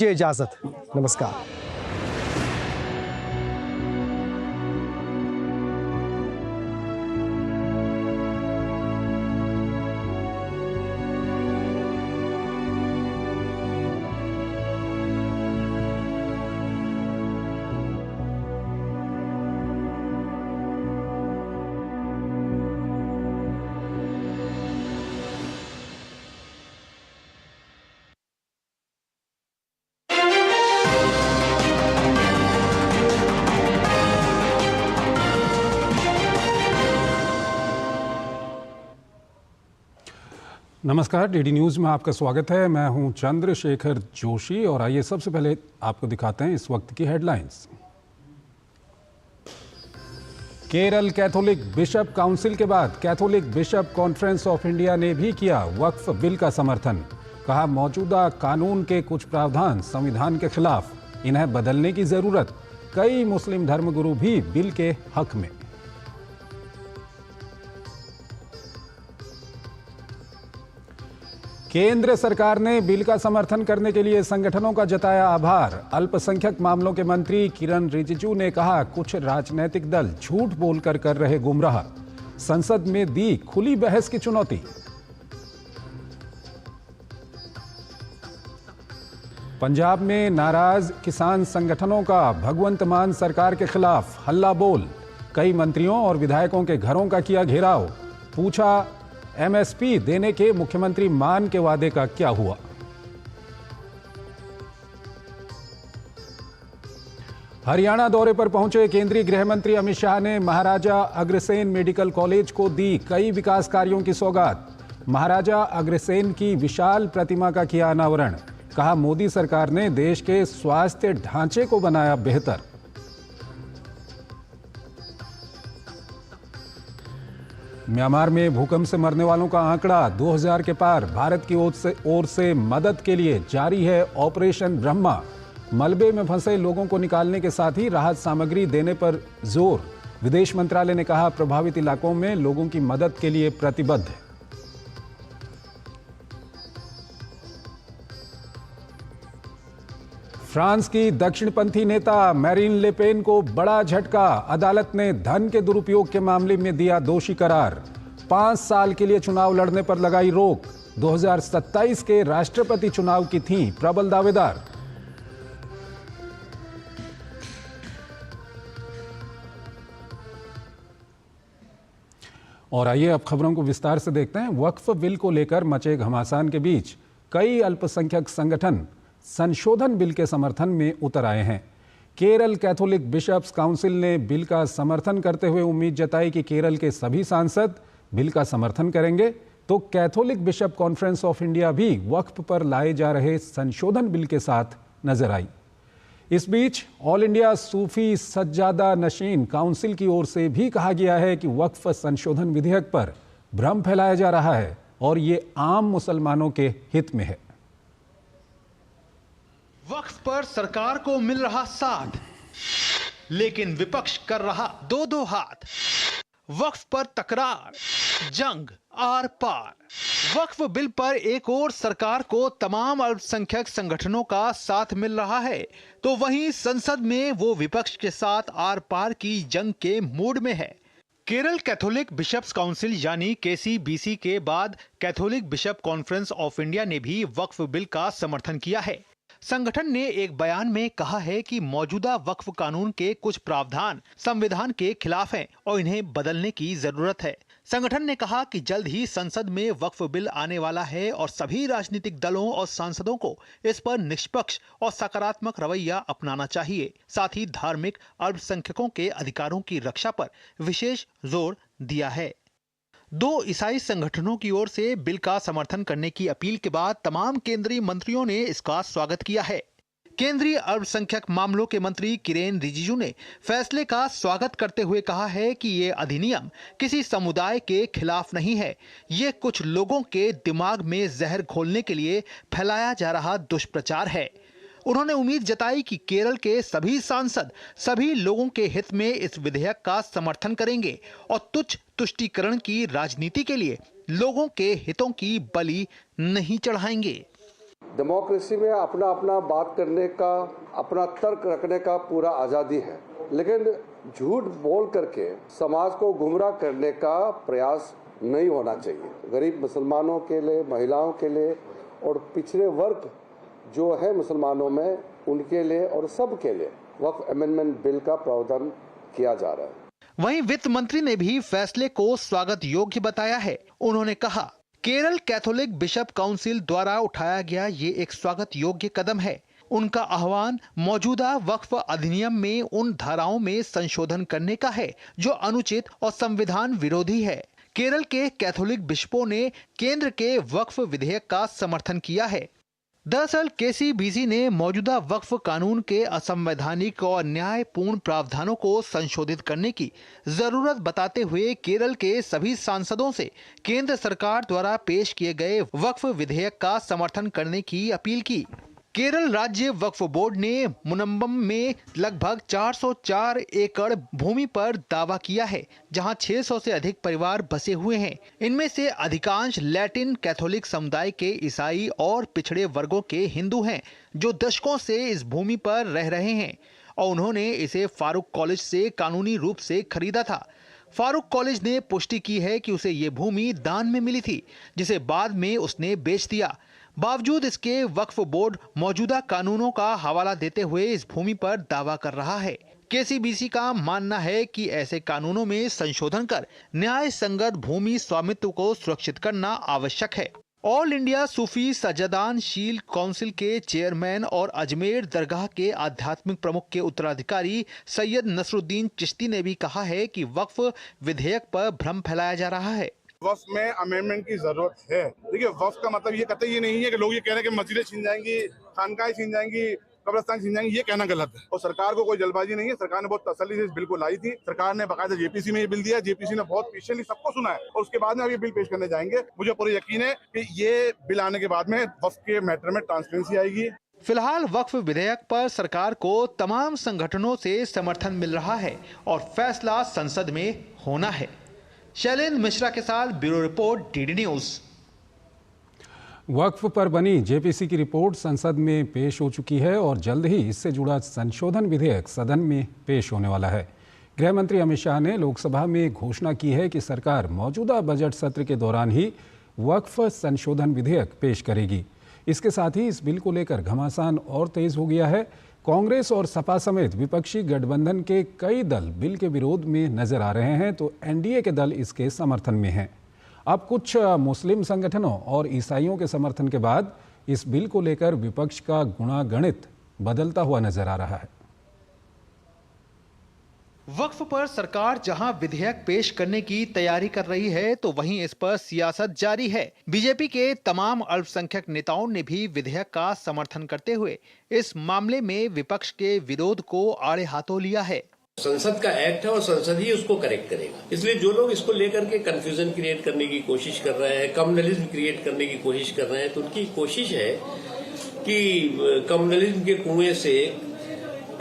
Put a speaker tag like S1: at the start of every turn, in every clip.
S1: इजाजत, नमस्कार।
S2: नमस्कार, डीडी न्यूज़ में आपका स्वागत है। मैं हूं चंद्रशेखर जोशी और आइए सबसे पहले आपको दिखाते हैं इस वक्त की headlines. Kerala Catholic bishop council के बाद Catholic bishop conference of India ने भी किया वक्फ बिल का समर्थन। कहा, मौजूदा कानून के कुछ प्रावधान संविधान के खिलाफ, इन्हें बदलने की जरूरत। कई मुस्लिम धर्मगुरु भी बिल के हक में। केंद्र सरकार ने बिल का समर्थन करने के लिए संगठनों का जताया आभार। अल्पसंख्यक मामलों के मंत्री किरण रिजिजू ने कहा, कुछ राजनीतिक दल झूठ बोलकर कर रहे गुमराह। संसद में दी खुली बहस की चुनौती। पंजाब में नाराज किसान संगठनों का भगवंत मान सरकार के खिलाफ हल्ला बोल। कई मंत्रियों और विधायकों के घरों का किया घेराव। पूछा, एमएसपी देने के मुख्यमंत्री मान के वादे का क्या हुआ। हरियाणा दौरे पर पहुंचे केंद्रीय गृह मंत्री अमित शाह ने महाराजा अग्रसेन मेडिकल कॉलेज को दी कई विकास कार्यों की सौगात। महाराजा अग्रसेन की विशाल प्रतिमा का किया अनावरण। कहा, मोदी सरकार ने देश के स्वास्थ्य ढांचे को बनाया बेहतर। म्यांमार में भूकंप से मरने वालों का आंकड़ा 2000 के पार। भारत की ओर से मदद के लिए जारी है ऑपरेशन ब्रह्मा। मलबे में फंसे लोगों को निकालने के साथ ही राहत सामग्री देने पर जोर। विदेश मंत्रालय ने कहा, प्रभावित इलाकों में लोगों की मदद के लिए प्रतिबद्ध है। फ्रांस की दक्षिणपंथी नेता मैरीन ले पेन को बड़ा झटका। अदालत ने धन के दुरुपयोग के मामले में दिया दोषी करार। 5 साल के लिए चुनाव लड़ने पर लगाई रोक। 2027 के राष्ट्रपति चुनाव की थीं प्रबल दावेदार। और आइए अब खबरों को विस्तार से देखते हैं। वक्फ बिल को लेकर मचे घमासान के बीच कई अल्पसंख्यक संगठन संशोधन बिल के समर्थन में उतर आए हैं। केरल कैथोलिक बिशप्स काउंसिल ने बिल का समर्थन करते हुए उम्मीद जताई कि केरल के सभी सांसद बिल का समर्थन करेंगे। तो Catholic bishop conference of India भी वक्फ पर लाए जा रहे संशोधन बिल के साथ नजर आई। इस बीच ऑल इंडिया सूफी सज्जादा नशीन काउंसिल की ओर से भी कहा गया है कि वक्फ संशोधन विधेयक पर भ्रम फैलाया जा रहा है और ये आम मुसलमानों के हित में है।
S3: वक्फ पर सरकार को मिल रहा साथ, लेकिन विपक्ष कर रहा दो हाथ। वक्फ पर तकरार, जंग आर पार। वक्फ बिल पर एक और सरकार को तमाम अल्पसंख्यक संगठनों का साथ मिल रहा है, तो वहीं संसद में वो विपक्ष के साथ आर पार की जंग के मूड में है। केरल कैथोलिक बिशप्स काउंसिल यानी केसीबीसी के बाद Catholic bishop conference of India ने भी वक्फ बिल का समर्थन किया है। संगठन ने एक बयान में कहा है कि मौजूदा वक्फ कानून के कुछ प्रावधान संविधान के खिलाफ हैं और इन्हें बदलने की जरूरत है। संगठन ने कहा कि जल्द ही संसद में वक्फ बिल आने वाला है और सभी राजनीतिक दलों और सांसदों को इस पर निष्पक्ष और सकारात्मक रवैया अपनाना चाहिए। साथ ही धार्मिक अल्पसंख्यकों के अधिकारों की रक्षा पर विशेष जोर दिया है। 2 ईसाई संगठनों की ओर से बिल का समर्थन करने की अपील के बाद तमाम केंद्रीय मंत्रियों ने इसका स्वागत किया है। केंद्रीय अल्पसंख्यक मामलों के मंत्री किरेन रिजिजू ने फैसले का स्वागत करते हुए कहा है कि ये अधिनियम किसी समुदाय के खिलाफ नहीं है, ये कुछ लोगों के दिमाग में जहर घोलने के लिए फैलाया जा रहा दुष्प्रचार है। उन्होंने उम्मीद जताई कि केरल के सभी सांसद सभी लोगों के हित में इस विधेयक का समर्थन करेंगे और तुच्छ तुष्टीकरण की राजनीति के लिए लोगों के हितों की बलि नहीं चढ़ाएंगे।
S4: डेमोक्रेसी में अपना अपना बात करने का, अपना तर्क रखने का पूरा आज़ादी है, लेकिन झूठ बोल करके समाज को गुमराह करने का प्रयास नहीं होना चाहिए। गरीब मुसलमानों के लिए, महिलाओं के लिए और पिछड़े वर्ग जो है मुसलमानों में, उनके लिए और सब के लिए वक्फ अमेंडमेंट बिल का प्रावधान किया जा रहा है।
S3: वहीं वित्त मंत्री ने भी फैसले को स्वागत योग्य बताया है। उन्होंने कहा, केरल कैथोलिक बिशप काउंसिल द्वारा उठाया गया ये एक स्वागत योग्य कदम है। उनका आह्वान मौजूदा वक्फ अधिनियम में उन धाराओं में संशोधन करने का है जो अनुचित और संविधान विरोधी है। केरल के कैथोलिक बिशपों ने केंद्र के वक्फ विधेयक का समर्थन किया है। दरअसल केसीबीसी ने मौजूदा वक्फ कानून के असंवैधानिक और अन्यायपूर्ण प्रावधानों को संशोधित करने की जरूरत बताते हुए केरल के सभी सांसदों से केंद्र सरकार द्वारा पेश किए गए वक्फ विधेयक का समर्थन करने की अपील की। केरल राज्य वक्फ बोर्ड ने मुनम्बम में लगभग 404 एकड़ भूमि पर दावा किया है, जहां 600 से अधिक परिवार बसे हुए हैं। इनमें से अधिकांश लैटिन कैथोलिक समुदाय के ईसाई और पिछड़े वर्गों के हिंदू हैं, जो दशकों से इस भूमि पर रह रहे हैं और उन्होंने इसे फारूक कॉलेज से कानूनी रूप से खरीदा था। फारूक कॉलेज ने पुष्टि की है कि उसे ये भूमि दान में मिली थी, जिसे बाद में उसने बेच दिया। बावजूद इसके वक्फ बोर्ड मौजूदा कानूनों का हवाला देते हुए इस भूमि पर दावा कर रहा है। केसीबीसी का मानना है कि ऐसे कानूनों में संशोधन कर न्याय संगत भूमि स्वामित्व को सुरक्षित करना आवश्यक है। ऑल इंडिया सूफी सज्जादान शील काउंसिल के चेयरमैन और अजमेर दरगाह के आध्यात्मिक प्रमुख के उत्तराधिकारी सैयद नसरुद्दीन चिश्ती ने भी कहा है कि वक्फ विधेयक पर भ्रम फैलाया जा रहा है।
S5: वक्फ में अमेंडमेंट की जरूरत है। देखिए, वक्फ का मतलब ये कतई ये नहीं है कि लोग ये कह रहे हैं कि मस्जिदें छीन जाएंगी, खानकाहें छीन जाएंगी, कब्रिस्तान छीन जाएंगे। ये कहना गलत है और सरकार को कोई जल्दबाजी नहीं है। सरकार ने बहुत तसल्ली से इस बिल को लाई थी। सरकार ने बाकायदा जेपीसी में ये बिल दिया। जेपीसी ने बहुत पेशेंटली सबको सुना है और उसके बाद में अब ये बिल पेश करने जाएंगे। मुझे पूरा यकीन है कि ये बिल आने के बाद में वक्फ के मैटर में ट्रांसपेरेंसी आएगी।
S3: फिलहाल वक्फ विधेयक पर सरकार को तमाम संगठनों से समर्थन मिल रहा है और फैसला संसद में होना है। शैलेंद्र मिश्रा के साथ ब्यूरो रिपोर्ट, डीडी न्यूज।
S2: वक्फ पर बनी जेपीसी की रिपोर्ट संसद में पेश हो चुकी है और जल्द ही इससे जुड़ा संशोधन विधेयक सदन में पेश होने वाला है। गृह मंत्री अमित शाह ने लोकसभा में घोषणा की है कि सरकार मौजूदा बजट सत्र के दौरान ही वक्फ संशोधन विधेयक पेश करेगी। इसके साथ ही इस बिल को लेकर घमासान और तेज हो गया है। कांग्रेस और सपा समेत विपक्षी गठबंधन के कई दल बिल के विरोध में नजर आ रहे हैं, तो एनडीए के दल इसके समर्थन में हैं। अब कुछ मुस्लिम संगठनों और ईसाइयों के समर्थन के बाद इस बिल को लेकर विपक्ष का गुणागणित बदलता हुआ नजर आ रहा है।
S3: वक्फ पर सरकार जहां विधेयक पेश करने की तैयारी कर रही है, तो वहीं इस पर सियासत जारी है। बीजेपी के तमाम अल्पसंख्यक नेताओं ने भी विधेयक का समर्थन करते हुए इस मामले में विपक्ष के विरोध को आड़े हाथों लिया है।
S6: संसद का एक्ट है और संसद ही उसको करेक्ट करेगा। इसलिए जो लोग इसको लेकर के कंफ्यूजन क्रिएट करने की कोशिश कर रहे हैं, कम्युनलिज्म क्रिएट करने की कोशिश कर रहे हैं, तो उनकी कोशिश है कि कम्युनलिज्म के कुएं से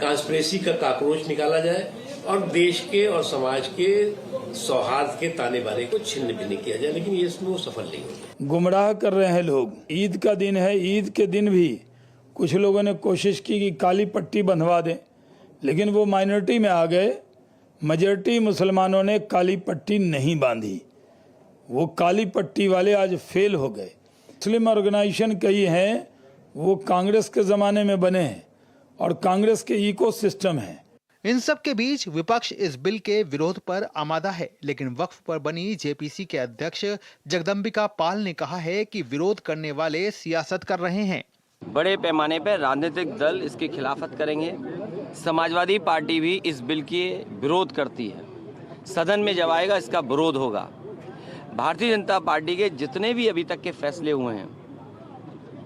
S6: कॉन्स्पिरेसी का कॉकरोच निकाला जाए और देश के और समाज के सौहार्द के ताने बाने को छिन्न भिन्न किया जाए, लेकिन ये इसमें वो सफल नहीं होगा।
S7: गुमराह कर रहे हैं लोग। ईद का दिन है, ईद के दिन भी कुछ लोगों ने कोशिश की कि काली पट्टी बंधवा दें, लेकिन वो माइनॉरिटी में आ गए। मेजॉरिटी मुसलमानों ने काली पट्टी नहीं बांधी। वो काली पट्टी वाले आज फेल हो गए। मुस्लिम ऑर्गेनाइजेशन कई हैं, वो कांग्रेस के ज़माने में बने हैं और कांग्रेस के इकोसिस्टम हैं।
S3: इन सब के बीच विपक्ष इस बिल के विरोध पर आमादा है, लेकिन वक्फ पर बनी जेपीसी के अध्यक्ष जगदम्बिका पाल ने कहा है कि विरोध करने वाले सियासत कर रहे हैं।
S8: बड़े पैमाने पर राजनीतिक दल इसकी खिलाफत करेंगे। समाजवादी पार्टी भी इस बिल के विरोध करती है। सदन में जब आएगा इसका विरोध होगा। भारतीय जनता पार्टी के जितने भी अभी तक के फैसले हुए हैं,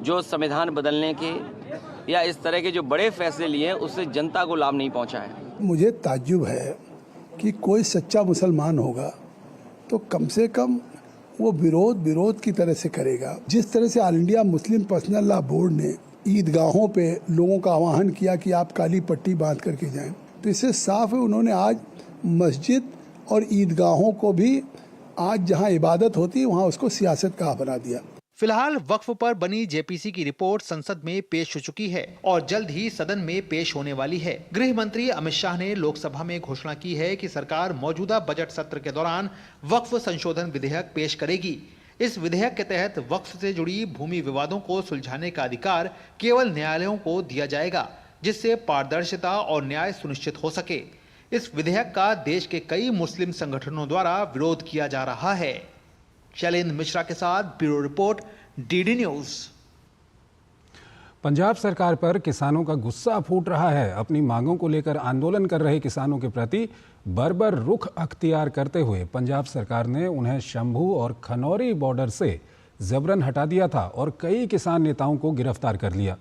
S8: जो संविधान बदलने के या इस तरह के जो बड़े फैसले लिए हैं, उससे जनता को लाभ नहीं पहुंचा है।
S9: मुझे ताज्जुब है कि कोई सच्चा मुसलमान होगा तो कम से कम वो विरोध की तरह से करेगा। जिस तरह से all India Muslim personal law board ने ईदगाहों पे लोगों का आह्वान किया कि आप काली पट्टी बांध करके जाएं, तो इससे साफ है उन्होंने आज मस्जिद और ईदगाहों को भी आज जहां इबादत होती है वहां उसको सियासत का बना दिया।
S3: फिलहाल वक्फ पर बनी जेपीसी की रिपोर्ट संसद में पेश हो चुकी है और जल्द ही सदन में पेश होने वाली है। गृह मंत्री अमित शाह ने लोकसभा में घोषणा की है कि सरकार मौजूदा बजट सत्र के दौरान वक्फ संशोधन विधेयक पेश करेगी। इस विधेयक के तहत वक्फ से जुड़ी भूमि विवादों को सुलझाने का अधिकार केवल न्यायालयों को दिया जाएगा, जिससे पारदर्शिता और न्याय सुनिश्चित हो सके। इस विधेयक का देश के कई मुस्लिम संगठनों द्वारा विरोध किया जा रहा है। शैलेंद्र मिश्रा के साथ bureau report, DD news.
S2: Punjab सरकार पर किसानों का गुस्सा फूट रहा है। अपनी मांगों को लेकर आंदोलन कर रहे किसानों के प्रति बर्बर रुख अख्तियार करते हुए पंजाब सरकार ने उन्हें शंभू और खनौरी बॉर्डर से जबरन हटा दिया था और कई किसान नेताओं को गिरफ्तार कर लिया,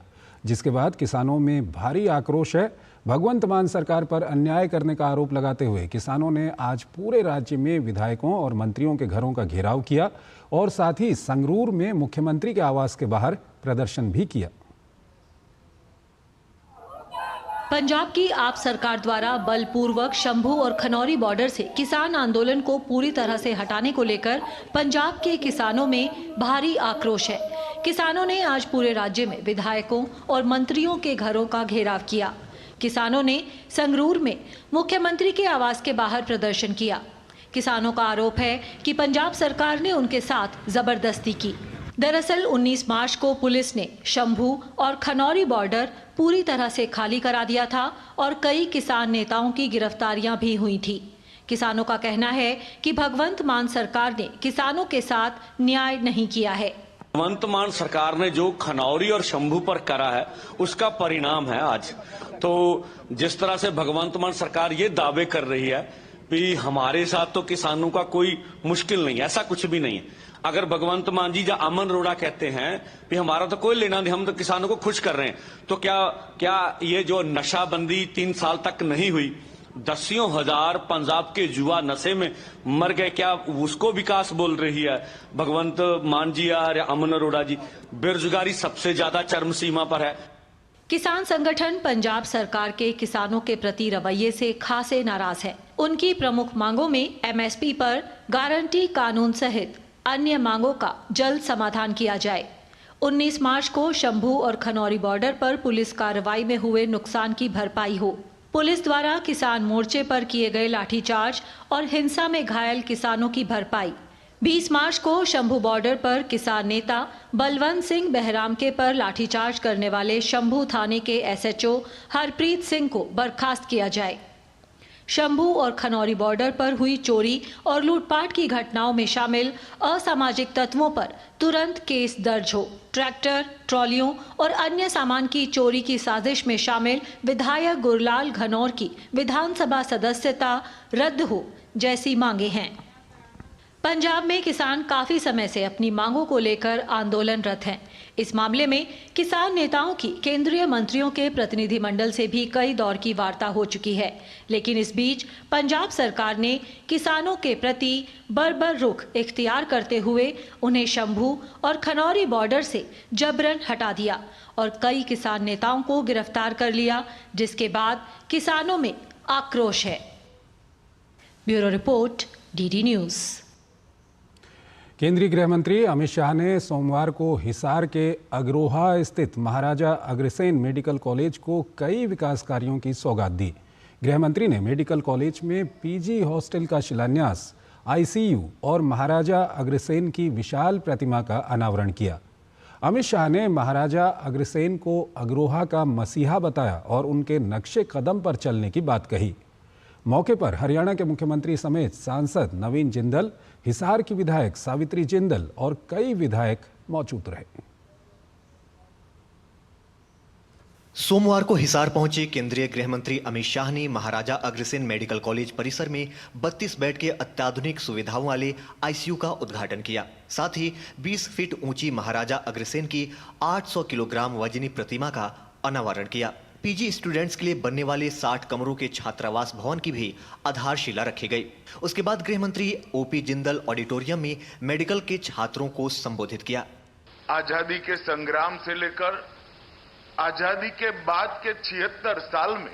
S2: जिसके बाद किसानों में भारी आक्रोश है। भगवंत मान सरकार पर अन्याय करने का आरोप लगाते हुए किसानों ने आज पूरे राज्य में विधायकों और मंत्रियों के घरों का घेराव किया और साथ ही संगरूर में मुख्यमंत्री के आवास के बाहर प्रदर्शन भी किया।
S10: पंजाब की आप सरकार द्वारा बलपूर्वक शंभू और खनौरी बॉर्डर से किसान आंदोलन को पूरी तरह से हटाने को लेकर पंजाब के किसानों में भारी आक्रोश है। किसानों ने आज पूरे राज्य में विधायकों और मंत्रियों के घरों का घेराव किया। किसानों ने संगरूर में मुख्यमंत्री के आवास के बाहर प्रदर्शन किया। किसानों का आरोप है कि पंजाब सरकार ने उनके साथ जबरदस्ती की। दरअसल 19 मार्च को पुलिस ने शंभू और खनौरी बॉर्डर पूरी तरह से खाली करा दिया था और कई किसान नेताओं की गिरफ्तारियां भी हुई थी। किसानों का कहना है कि भगवंत मान सरकार ने किसानों के साथ न्याय नहीं किया है।
S11: भगवंत मान सरकार ने जो खनौरी और शंभू पर करा है उसका परिणाम है आज। तो जिस तरह से भगवंत मान सरकार ये दावे कर रही है कि हमारे साथ तो किसानों का कोई मुश्किल नहीं है, ऐसा कुछ भी नहीं है। अगर भगवंत मान जी या अमन अरोड़ा कहते हैं कि हमारा तो कोई लेना नहीं, हम तो किसानों को खुश कर रहे हैं, तो क्या ये जो नशाबंदी 3 साल तक नहीं हुई, दसियों हजार पंजाब के युवा नशे में मर गए, क्या उसको विकास बोल रही है भगवंत मान जी या अमन अरोड़ा जी? बेरोजगारी सबसे ज्यादा चरम सीमा पर है।
S10: किसान संगठन पंजाब सरकार के किसानों के प्रति रवैये से खासे नाराज है। उनकी प्रमुख मांगों में एमएसपी पर गारंटी कानून सहित अन्य मांगों का जल्द समाधान किया जाए। 19 मार्च को शंभू और खनौरी बॉर्डर पर पुलिस कार्रवाई में हुए नुकसान की भरपाई हो। पुलिस द्वारा किसान मोर्चे पर किए गए लाठीचार्ज और हिंसा में घायल किसानों की भरपाई। 20 मार्च को शंभू बॉर्डर पर किसान नेता बलवंत सिंह बहरामके पर लाठीचार्ज करने वाले शंभू थाने के एसएचओ हरप्रीत सिंह को बर्खास्त किया जाए। शंभू और खनौरी बॉर्डर पर हुई चोरी और लूटपाट की घटनाओं में शामिल असामाजिक तत्वों पर तुरंत केस दर्ज हो। ट्रैक्टर, ट्रॉलियों और अन्य सामान की चोरी की साजिश में शामिल विधायक गुरलाल घनौर की विधानसभा सदस्यता रद्द हो जैसी मांगे हैं। पंजाब में किसान काफी समय से अपनी मांगों को लेकर आंदोलनरत हैं। इस मामले में किसान नेताओं की केंद्रीय मंत्रियों के प्रतिनिधिमंडल से भी कई दौर की वार्ता हो चुकी है, लेकिन इस बीच पंजाब सरकार ने किसानों के प्रति बर्बर रुख इख्तियार करते हुए उन्हें शंभू और खनौरी बॉर्डर से जबरन हटा दिया और कई किसान नेताओं को गिरफ्तार कर लिया, जिसके बाद किसानों में आक्रोश है। Bureau report, DD news.
S2: केंद्रीय गृह मंत्री अमित शाह ने सोमवार को हिसार के अग्रोहा स्थित महाराजा अग्रसेन मेडिकल कॉलेज को कई विकास कार्यों की सौगात दी। गृह मंत्री ने मेडिकल कॉलेज में पीजी हॉस्टल का शिलान्यास, आईसीयू और महाराजा अग्रसेन की विशाल प्रतिमा का अनावरण किया। अमित शाह ने महाराजा अग्रसेन को अग्रोहा का मसीहा बताया और उनके नक्शे कदम पर चलने की बात कही। मौके पर हरियाणा के मुख्यमंत्री समेत सांसद नवीन जिंदल, हिसार की विधायक सावित्री जिंदल और कई विधायक मौजूद रहे।
S12: सोमवार को हिसार पहुंचे केंद्रीय गृह मंत्री अमित शाह ने महाराजा अग्रसेन मेडिकल कॉलेज परिसर में 32 बेड के अत्याधुनिक सुविधाओं वाले आईसीयू का उद्घाटन किया। साथ ही 20 फीट ऊंची महाराजा अग्रसेन की 800 किलोग्राम वजनी प्रतिमा का अनावरण किया। पीजी स्टूडेंट्स के लिए बनने वाले 60 कमरों के छात्रावास भवन की भी आधारशिला रखी गई। उसके बाद गृह मंत्री ओपी जिंदल ऑडिटोरियम में मेडिकल के छात्रों को संबोधित किया।
S13: आजादी के संग्राम से लेकर आजादी के बाद के 76 साल में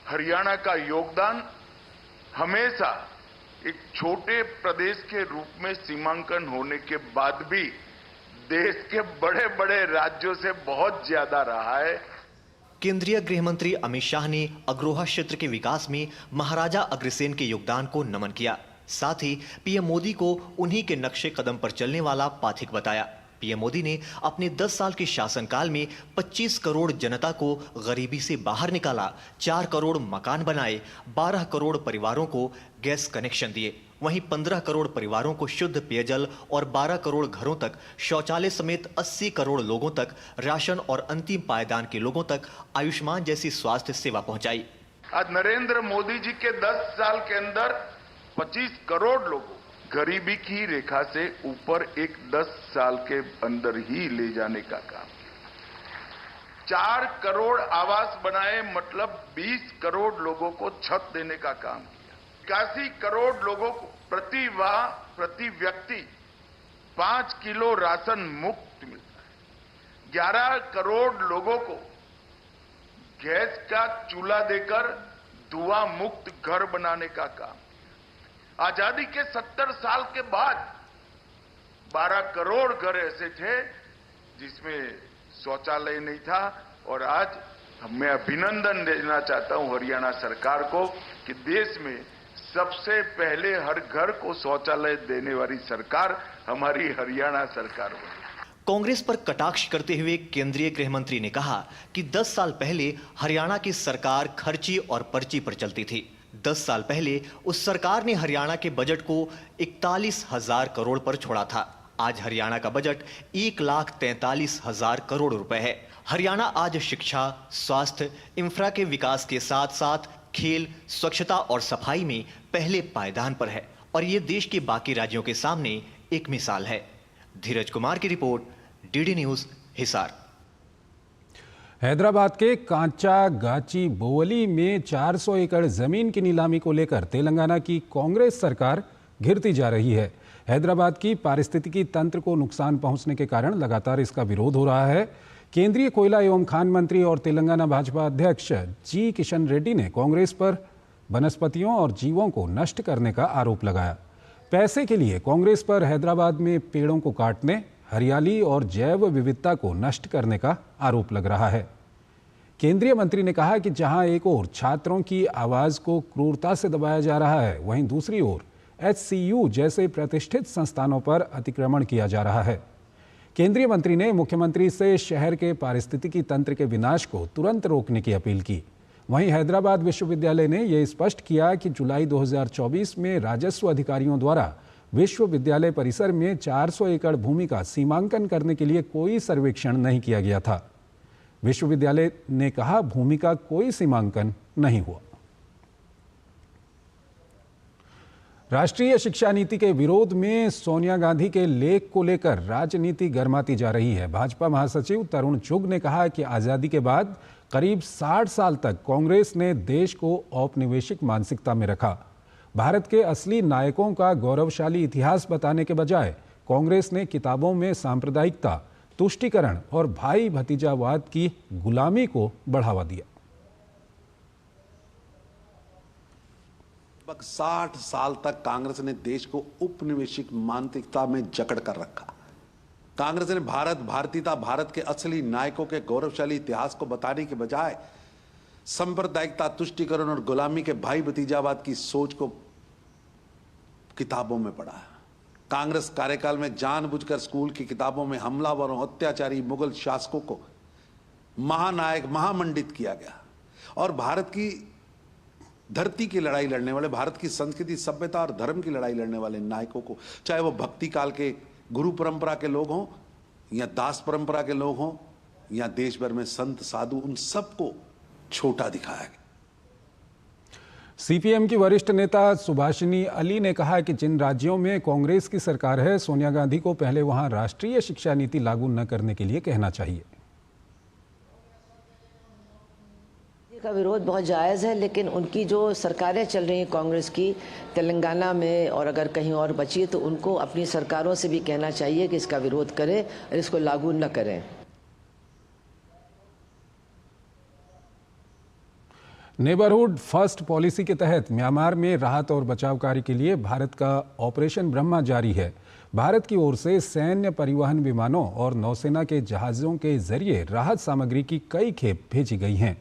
S13: हरियाणा का योगदान हमेशा एक छोटे प्रदेश के रूप में सीमांकन होने के बाद भी देश के बड़े बड़े राज्यों से बहुत ज्यादा रहा है।
S12: केंद्रीय गृह मंत्री अमित शाह ने अग्रोहा क्षेत्र के विकास में महाराजा अग्रसेन के योगदान को नमन किया। साथ ही पीएम मोदी को उन्हीं के नक्शे कदम पर चलने वाला पाथिक बताया। पीएम मोदी ने अपने 10 साल के शासनकाल में 25 करोड़ जनता को गरीबी से बाहर निकाला, 4 करोड़ मकान बनाए, 12 करोड़ परिवारों को गैस कनेक्शन दिए, वहीं 15 करोड़ परिवारों को शुद्ध पेयजल और 12 करोड़ घरों तक शौचालय समेत 80 करोड़ लोगों तक राशन और अंतिम पायदान के लोगों तक आयुष्मान जैसी स्वास्थ्य सेवा पहुंचाई।
S13: आज नरेंद्र मोदी जी के 10 साल के अंदर 25 करोड़ लोगों गरीबी की रेखा से ऊपर एक 10 साल के अंदर ही ले जाने का काम। 4 करोड़ आवास बनाए, मतलब 20 करोड़ लोगों को छत देने का काम किया। 81 करोड़ लोगों को प्रति व्यक्ति 5 किलो राशन मुफ्त मिलता है। 11 करोड़ लोगों को गैस का चूल्हा देकर धुआं मुक्त घर बनाने का काम। आजादी के 70 साल के बाद 12 करोड़ घर ऐसे थे जिसमें शौचालय नहीं था, और आज मैं अभिनंदन देना चाहता हूं हरियाणा सरकार को कि देश में सबसे पहले हर घर को शौचालय देने वाली सरकार हमारी हरियाणा सरकार बनी।
S12: कांग्रेस पर कटाक्ष करते हुए केंद्रीय गृह मंत्री ने कहा कि 10 साल पहले हरियाणा की सरकार खर्ची और पर्ची पर चलती थी। 10 साल पहले उस सरकार ने हरियाणा के बजट को 41,000 करोड़ पर छोड़ा था। आज हरियाणा का बजट 1,43,000 करोड़ रुपए है। हरियाणा आज शिक्षा, स्वास्थ्य, इंफ्रा के विकास के साथ साथ खेल, स्वच्छता और सफाई में पहले पायदान पर है, और ये देश के बाकी राज्यों के सामने एक मिसाल है। धीरज कुमार की report, DD news, Hisar.
S2: Hyderabad के कांचा गाची बोवली में 400 एकड़ जमीन की नीलामी को लेकर तेलंगाना की कांग्रेस सरकार घिरती जा रही है। हैदराबाद की पारिस्थितिकी तंत्र को नुकसान पहुंचने के कारण लगातार इसका विरोध हो रहा है। केंद्रीय कोयला एवं खान मंत्री और तेलंगाना भाजपा अध्यक्ष जी किशन रेड्डी ने कांग्रेस पर वनस्पतियों और जीवों को नष्ट करने का आरोप लगाया। पैसे के लिए कांग्रेस पर हैदराबाद में पेड़ों को काटने, हरियाली और जैव विविधता को नष्ट करने का आरोप लग रहा है। केंद्रीय मंत्री ने कहा कि जहां एक ओर छात्रों की आवाज को क्रूरता से दबाया जा रहा है, वहीं दूसरी ओर HCU जैसे प्रतिष्ठित संस्थानों पर अतिक्रमण किया जा रहा है। केंद्रीय मंत्री ने मुख्यमंत्री से शहर के पारिस्थितिकी तंत्र के विनाश को तुरंत रोकने की अपील की। वहीं हैदराबाद विश्वविद्यालय ने यह स्पष्ट किया कि जुलाई 2024 में राजस्व अधिकारियों द्वारा विश्वविद्यालय परिसर में 400 एकड़ भूमि का सीमांकन करने के लिए कोई सर्वेक्षण नहीं किया गया था। विश्वविद्यालय ने कहा, भूमि का कोई सीमांकन नहीं हुआ। राष्ट्रीय शिक्षा नीति के विरोध में सोनिया गांधी के लेख को लेकर राजनीति गर्माती जा रही है। भाजपा महासचिव तरुण चुग ने कहा कि आजादी के बाद करीब 60 साल तक कांग्रेस ने देश को औपनिवेशिक मानसिकता में रखा। भारत के असली नायकों का गौरवशाली इतिहास बताने के बजाय कांग्रेस ने किताबों में सांप्रदायिकता, तुष्टीकरण और भाई भतीजावाद की गुलामी को बढ़ावा दिया।
S14: 60 साल तक कांग्रेस ने देश को उपनिवेशिक मानसिकता में जकड़ कर रखा। कांग्रेस ने भारतीयता, भारत के असली नायकों के गौरवशाली इतिहास को बताने के बजाय सांप्रदायिकता, तुष्टीकरण और गुलामी के भाई भतीजावाद की सोच को किताबों में पढ़ा। कांग्रेस कार्यकाल में जानबूझकर स्कूल की किताबों में हमलावरों, अत्याचारी मुगल शासकों को महानायक, महामंडित किया गया, और भारत की धरती की लड़ाई लड़ने वाले, भारत की संस्कृति, सभ्यता और धर्म की लड़ाई लड़ने वाले नायकों को, चाहे वो भक्ति काल के गुरु परंपरा के लोग हों या दास परंपरा के लोग हों या देश भर में संत साधु, उन सबको छोटा दिखाया गया।
S2: सीपीएम की वरिष्ठ नेता सुभाषिनी अली ने कहा कि जिन राज्यों में कांग्रेस की सरकार है, सोनिया गांधी को पहले वहां राष्ट्रीय शिक्षा नीति लागू न करने के लिए कहना चाहिए।
S15: का विरोध बहुत जायज़ है, लेकिन उनकी जो सरकारें चल रही हैं कांग्रेस की तेलंगाना में और अगर कहीं और बची, तो उनको अपनी सरकारों से भी कहना चाहिए कि इसका विरोध करें और इसको लागू न करें।
S2: नेबरहुड फर्स्ट पॉलिसी के तहत म्यांमार में राहत और बचाव कार्य के लिए भारत का ऑपरेशन ब्रह्मा जारी है। भारत की ओर से सैन्य परिवहन विमानों और नौसेना के जहाज़ों के जरिए राहत सामग्री की कई खेप भेजी गई हैं।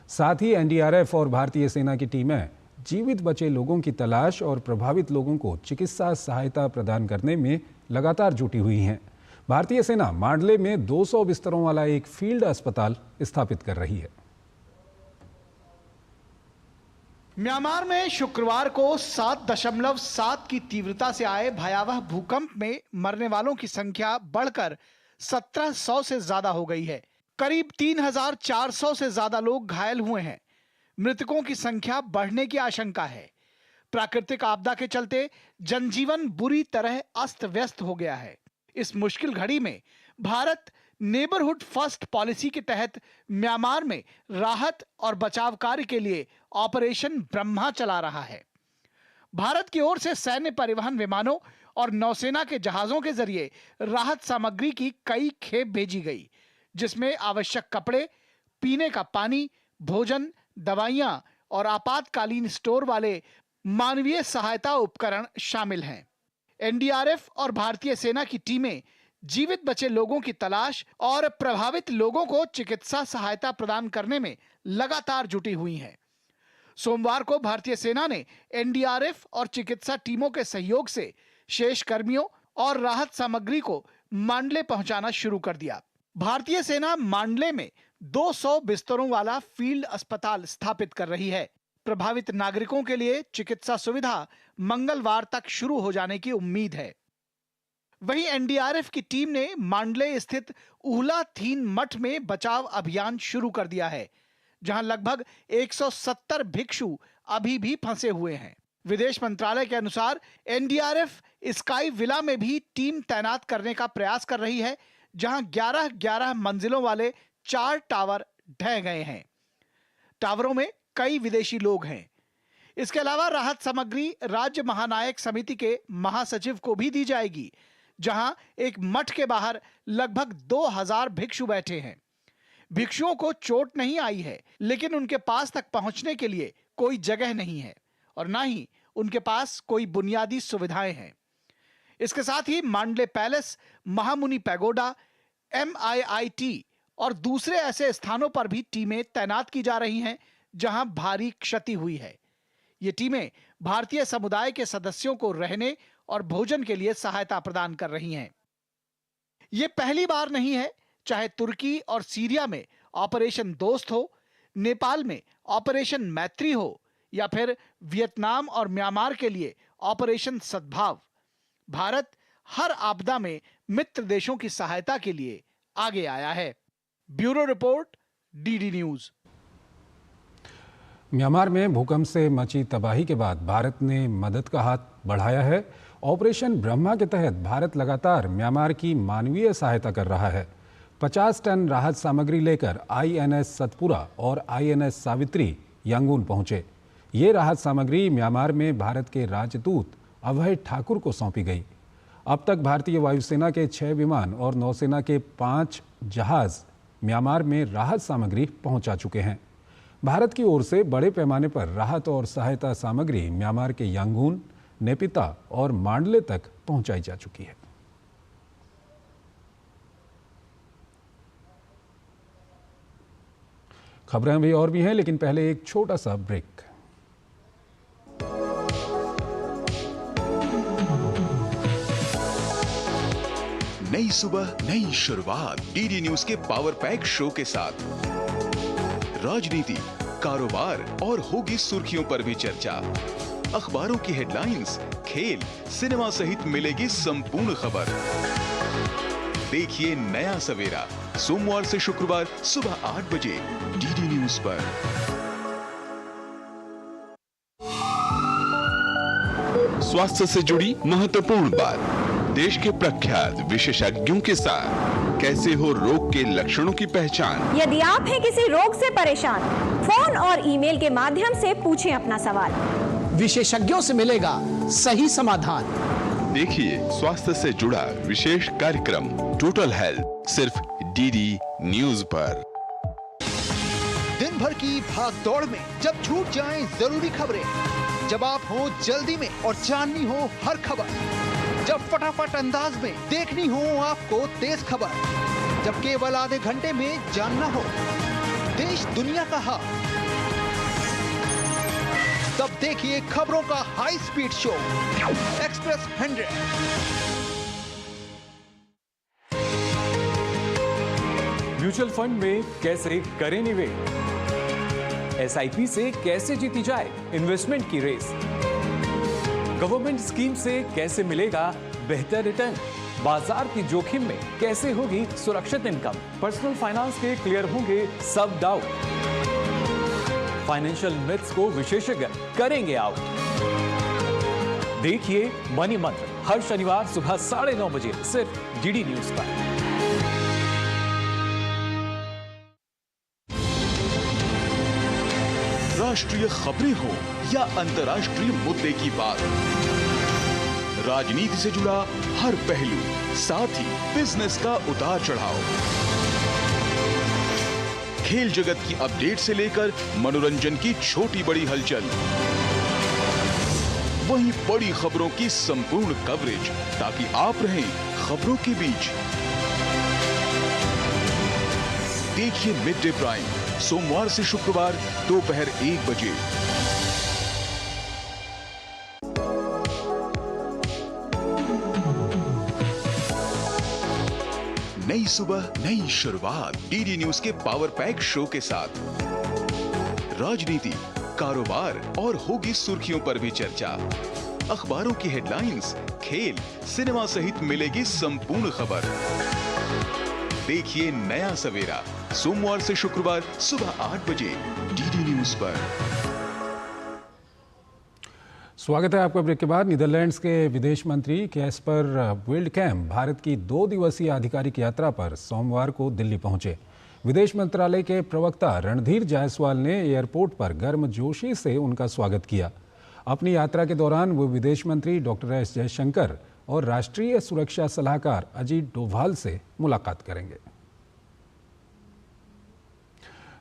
S2: साथ ही एनडीआरएफ और भारतीय सेना की टीमें जीवित बचे लोगों की तलाश और प्रभावित लोगों को चिकित्सा सहायता प्रदान करने में लगातार जुटी हुई हैं। भारतीय सेना मांडले में 200 बिस्तरों वाला एक फील्ड अस्पताल स्थापित कर रही है।
S3: म्यांमार में शुक्रवार को 7.7 की तीव्रता से आए भयावह भूकंप में मरने वालों की संख्या बढ़कर 1700 से ज्यादा हो गई है। करीब 3400 से ज्यादा लोग घायल हुए हैं। मृतकों की संख्या बढ़ने की आशंका है। प्राकृतिक आपदा के चलते जनजीवन बुरी तरह अस्त व्यस्त हो गया है। इस मुश्किल घड़ी में भारत नेबरहुड फर्स्ट पॉलिसी के तहत म्यांमार में राहत और बचाव कार्य के लिए ऑपरेशन ब्रह्मा चला रहा है। भारत की ओर से सैन्य परिवहन विमानों और नौसेना के जहाजों के जरिए राहत सामग्री की कई खेप भेजी गई, जिसमें आवश्यक कपड़े, पीने का पानी, भोजन, दवाइयां और आपातकालीन स्टोर वाले मानवीय सहायता उपकरण शामिल हैं। एनडीआरएफ और भारतीय सेना की टीमें जीवित बचे लोगों की तलाश और प्रभावित लोगों को चिकित्सा सहायता प्रदान करने में लगातार जुटी हुई हैं। सोमवार को भारतीय सेना ने एनडीआरएफ और चिकित्सा टीमों के सहयोग से शेष कर्मियों और राहत सामग्री को मांडले पहुंचाना शुरू कर दिया। भारतीय सेना मांडले में 200 बिस्तरों वाला फील्ड अस्पताल स्थापित कर रही है। प्रभावित नागरिकों के लिए चिकित्सा सुविधा मंगलवार तक शुरू हो जाने की उम्मीद है। वहीं एनडीआरएफ की टीम ने मांडले स्थित उहला थीन मठ में बचाव अभियान शुरू कर दिया है, जहां लगभग 170 भिक्षु अभी भी फंसे हुए हैं। विदेश मंत्रालय के अनुसार एनडीआरएफ स्काई विला में भी टीम तैनात करने का प्रयास कर रही है, जहां 11 मंजिलों वाले 4 टावर ढह गए हैं। टावरों में कई विदेशी लोग हैं। इसके अलावा राहत सामग्री राज्य महानायक समिति के महासचिव को भी दी जाएगी, जहां एक मठ के बाहर लगभग 2000 भिक्षु बैठे हैं। भिक्षुओं को चोट नहीं आई है, लेकिन उनके पास तक पहुंचने के लिए कोई जगह नहीं है और ना ही उनके पास कोई बुनियादी सुविधाएं हैं। इसके साथ ही मांडले पैलेस, महामुनि पैगोडा, MIIT और दूसरे ऐसे स्थानों पर भी टीमें तैनात की जा रही हैं, जहां भारी क्षति हुई है। ये टीमें भारतीय समुदाय के सदस्यों को रहने और भोजन के लिए सहायता प्रदान कर रही हैं। ये पहली बार नहीं है, चाहे तुर्की और सीरिया में ऑपरेशन दोस्त हो, नेपाल में ऑपरेशन मैत्री हो या फिर वियतनाम और म्यांमार के लिए ऑपरेशन सद्भाव, भारत हर आपदा में मित्र देशों की सहायता के लिए आगे आया है। Bureau report, DD news.
S2: Myanmar में भूकंप से मची तबाही के बाद भारत ने मदद का हाथ बढ़ाया है। ऑपरेशन ब्रह्मा के तहत भारत लगातार म्यांमार की मानवीय सहायता कर रहा है। 50 टन राहत सामग्री लेकर INS सतपुरा और INS सावित्री यांगून पहुंचे। ये राहत सामग्री म्यांमार में भारत के राजदूत अभय ठाकुर को सौंपी गई। अब तक भारतीय वायुसेना के 6 विमान और नौसेना के 5 जहाज म्यांमार में राहत सामग्री पहुंचा चुके हैं। भारत की ओर से बड़े पैमाने पर राहत और सहायता सामग्री म्यांमार के यांगून, नेपिता और मांडले तक पहुंचाई जा चुकी है। खबरें भी और भी हैं, लेकिन पहले एक छोटा सा ब्रेक।
S16: नई सुबह, नई शुरुआत डीडी न्यूज के पावर पैक शो के साथ राजनीति, कारोबार और होगी सुर्खियों पर भी चर्चा। अखबारों की हेडलाइंस, खेल, सिनेमा सहित मिलेगी संपूर्ण खबर। देखिए नया सवेरा सोमवार से शुक्रवार सुबह 8 बजे डीडी न्यूज पर। स्वास्थ्य से जुड़ी महत्वपूर्ण बात, देश के प्रख्यात विशेषज्ञों के साथ कैसे हो रोग के लक्षणों की पहचान।
S17: यदि आप हैं किसी रोग से परेशान, फोन और ईमेल के माध्यम से पूछें अपना सवाल।
S1: विशेषज्ञों से मिलेगा सही समाधान।
S16: देखिए स्वास्थ्य से जुड़ा विशेष कार्यक्रम टोटल हेल्थ, सिर्फ डीडी न्यूज पर।
S18: दिन
S3: दिन भर की भाग दौड़ में जब छूट जाएं जरूरी खबरें, जब आप हो जल्दी में और जाननी हो हर खबर, जब फटाफट अंदाज में देखनी हो आपको तेज खबर, जब केवल आधे घंटे में जानना हो देश दुनिया का हाल, तब देखिए खबरों का high speed show express 100।
S18: Mutual fund में कैसे करें निवेश, एसआईपी से कैसे जीती जाए इन्वेस्टमेंट की रेस, गवर्नमेंट स्कीम से कैसे मिलेगा बेहतर रिटर्न, बाजार की जोखिम में कैसे होगी सुरक्षित इनकम, पर्सनल फाइनेंस के क्लियर होंगे सब डाउट, फाइनेंशियल मिथ्स को विशेषज्ञ करेंगे आउट। देखिए मनी मंत्र हर शनिवार सुबह 9:30 बजे सिर्फ डीडी न्यूज पर।
S16: राष्ट्रीय खबरें हो या अंतर्राष्ट्रीय मुद्दे की बात, राजनीति से जुड़ा हर पहलू, साथ ही बिजनेस का उतार चढ़ाव, खेल जगत की अपडेट से लेकर मनोरंजन की छोटी बड़ी हलचल, वहीं बड़ी खबरों की संपूर्ण कवरेज, ताकि आप रहें खबरों के बीच। देखिए मिड डे प्राइम सोमवार से शुक्रवार दोपहर 1 बजे। नई सुबह नई शुरुआत डीडी न्यूज के पावर पैक शो के साथ राजनीति, कारोबार और होगी सुर्खियों पर भी चर्चा, अखबारों की हेडलाइंस, खेल, सिनेमा सहित मिलेगी संपूर्ण खबर। देखिए नया सवेरा सोमवार से शुक्रवार सुबह 8 बजे डीडी न्यूज पर।
S2: स्वागत है आपका ब्रेक के बाद। नीदरलैंड्स के विदेश मंत्री कैस्पर विल्डकैम भारत की 2 दिवसीय आधिकारिक यात्रा पर सोमवार को दिल्ली पहुंचे। विदेश मंत्रालय के प्रवक्ता रणधीर जायसवाल ने एयरपोर्ट पर गर्मजोशी से उनका स्वागत किया। अपनी यात्रा के दौरान वो विदेश मंत्री डॉक्टर एस जयशंकर और राष्ट्रीय सुरक्षा सलाहकार अजीत डोभाल से मुलाकात करेंगे।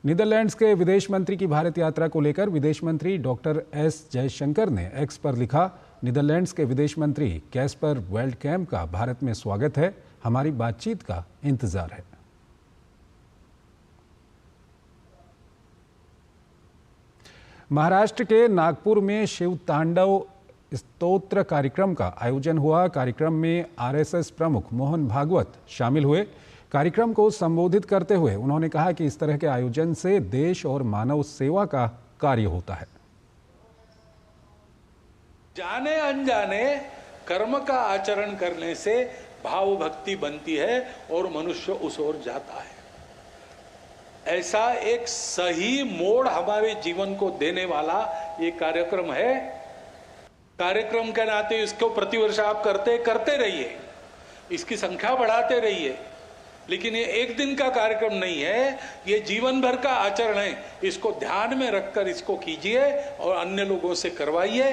S2: नीदरलैंड्स के विदेश मंत्री की भारत यात्रा को लेकर विदेश मंत्री डॉक्टर एस जयशंकर ने एक्स पर लिखा, नीदरलैंड्स के विदेश मंत्री कैस्पर विल्डकैम का भारत में स्वागत है, हमारी बातचीत का इंतजार है। महाराष्ट्र के नागपुर में शिव तांडव स्तोत्र कार्यक्रम का आयोजन हुआ। कार्यक्रम में आरएसएस प्रमुख मोहन भागवत शामिल हुए। कार्यक्रम को संबोधित करते हुए उन्होंने कहा कि इस तरह के आयोजन से देश और मानव सेवा का कार्य होता है।
S7: जाने अनजाने कर्म का आचरण करने से भाव भक्ति बनती है और मनुष्य उस ओर जाता है। ऐसा एक सही मोड़ हमारे जीवन को देने वाला ये कार्यक्रम है। कार्यक्रम के नाते इसको प्रतिवर्ष आप करते रहिए, इसकी संख्या बढ़ाते रहिए, लेकिन ये एक दिन का कार्यक्रम नहीं है, ये जीवन भर का आचरण है। इसको ध्यान में रखकर इसको कीजिए और अन्य लोगों से करवाइए।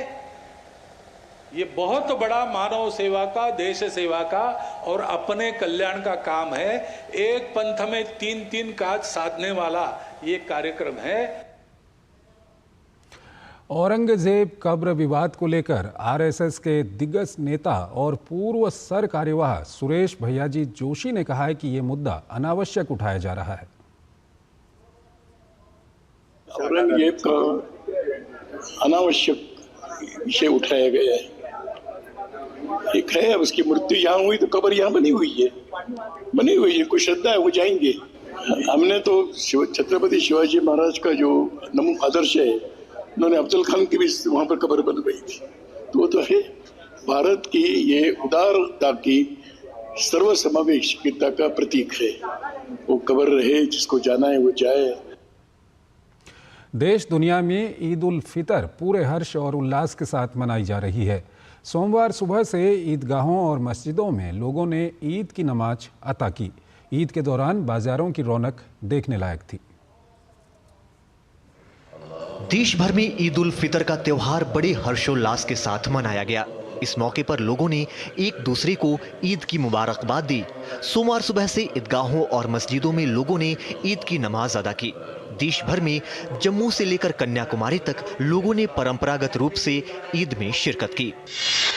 S7: ये बहुत बड़ा मानव सेवा का, देश सेवा का और अपने कल्याण का काम है। एक पंथ में 3 काज साधने वाला ये कार्यक्रम है।
S2: औरंगजेब कब्र विवाद को लेकर आरएसएस के दिग्गज नेता और पूर्व सर कार्यवाह सुरेश भैयाजी जोशी ने कहा है कि ये मुद्दा अनावश्यक उठाया जा रहा है।
S19: औरंगजेब का अनावश्यक विषय उठाया गया है। एक है, उसकी मृत्यु यहाँ हुई तो कब्र यहाँ बनी हुई है, कोई श्रद्धा है, वो जाएंगे। हमने तो छत्रपति शिवाजी महाराज का जो आदर्श है, उन्होंने अफजल खान की भी वहां पर कब्र बनवाई थी, तो वो तो है। भारत की ये उदारता की सर्वसमावेशिता का प्रतीक है। वो कब्र रहे, जिसको जाना है वो जाए।
S2: देश दुनिया में ईद उल फितर पूरे हर्ष और उल्लास के साथ मनाई जा रही है। सोमवार सुबह से ईदगाहों और मस्जिदों में लोगों ने ईद की नमाज अता की। ईद के दौरान बाजारों की रौनक देखने लायक थी।
S12: देश भर में ईद उल फितर का त्योहार बड़े हर्षोल्लास के साथ मनाया गया। इस मौके पर लोगों ने एक दूसरे को ईद की मुबारकबाद दी। सोमवार सुबह से ईदगाहों और मस्जिदों में लोगों ने ईद की नमाज अदा की। देश भर में जम्मू से लेकर कन्याकुमारी तक लोगों ने परंपरागत रूप से ईद में शिरकत की।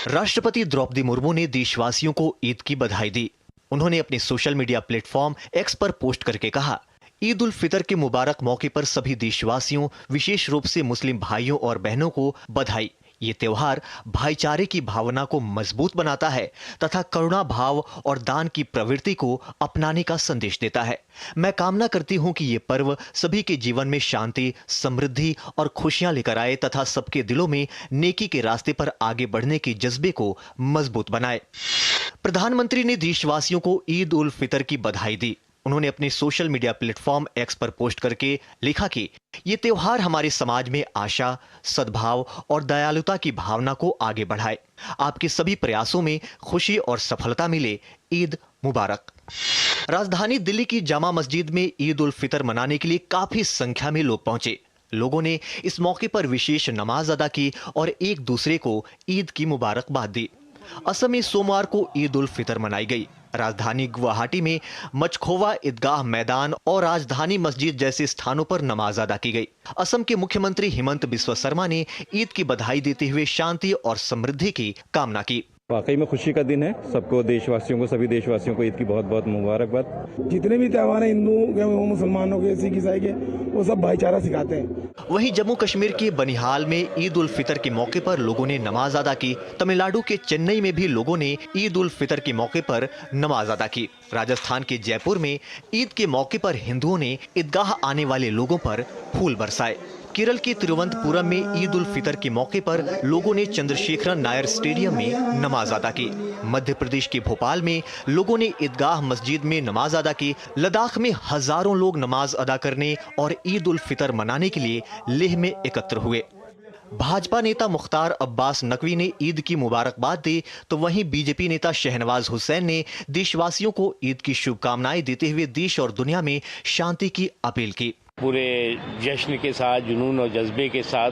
S12: राष्ट्रपति द्रौपदी मुर्मू ने देशवासियों को ईद की बधाई दी। उन्होंने अपने सोशल मीडिया प्लेटफॉर्म एक्स पर पोस्ट करके कहा, ईद उल फितर के मुबारक मौके पर सभी देशवासियों, विशेष रूप से मुस्लिम भाइयों और बहनों को बधाई। ये त्योहार भाईचारे की भावना को मजबूत बनाता है तथा करुणा भाव और दान की प्रवृत्ति को अपनाने का संदेश देता है। मैं कामना करती हूं कि ये पर्व सभी के जीवन में शांति, समृद्धि और खुशियां लेकर आए तथा सबके दिलों में नेकी के रास्ते पर आगे बढ़ने के जज्बे को मजबूत बनाए। प्रधानमंत्री ने देशवासियों को ईद उल फितर की बधाई दी। उन्होंने अपने सोशल मीडिया प्लेटफॉर्म एक्स पर पोस्ट करके लिखा कि ये त्योहार हमारे समाज में आशा, सद्भाव और दयालुता की भावना को आगे बढ़ाए। आपके सभी प्रयासों में खुशी और सफलता मिले। ईद मुबारक। राजधानी दिल्ली की जामा मस्जिद में ईद उल फितर मनाने के लिए काफी संख्या में लोग पहुंचे। लोगों ने इस मौके पर विशेष नमाज अदा की और एक दूसरे को ईद की मुबारकबाद दी। असम में सोमवार को ईद उल फितर मनाई गई। राजधानी गुवाहाटी में मचखोवा ईदगाह मैदान और राजधानी मस्जिद जैसे स्थानों पर नमाज अदा की गई। असम के मुख्यमंत्री हिमंत बिस्वा शर्मा ने ईद की बधाई देते हुए शांति और समृद्धि की कामना की।
S20: वाकई में खुशी का दिन है। सबको, देशवासियों को, सभी देशवासियों को ईद की बहुत बहुत मुबारकबाद।
S21: जितने भी त्योहार हैं, हिंदू के, मुसलमानों के, सिख ईसाई के, वो सब भाईचारा सिखाते हैं।
S12: वहीं जम्मू कश्मीर के बनिहाल में ईद उल फितर के मौके पर लोगों ने नमाज अदा की। तमिलनाडु के चेन्नई में भी लोगों ने ईद उल फितर के मौके पर नमाज अदा की। राजस्थान के जयपुर में ईद के मौके पर हिंदुओं ने ईदगाह आने वाले लोगों पर फूल बरसाए। केरल के तिरुवनंतपुरम में ईद उल फितर के मौके पर लोगों ने चंद्रशेखरन नायर स्टेडियम में नमाज अदा की। मध्य प्रदेश के भोपाल में लोगों ने ईदगाह मस्जिद में नमाज अदा की। लद्दाख में हजारों लोग नमाज अदा करने और ईद उल फितर मनाने के लिए लेह में एकत्र हुए। भाजपा नेता मुख्तार अब्बास नकवी ने ईद की मुबारकबाद दी, तो वहीं बीजेपी नेता शहनवाज हुसैन ने देशवासियों को ईद की शुभकामनाएं देते हुए देश और दुनिया में शांति की अपील की।
S6: पूरे जश्न के साथ, जुनून और जज्बे के साथ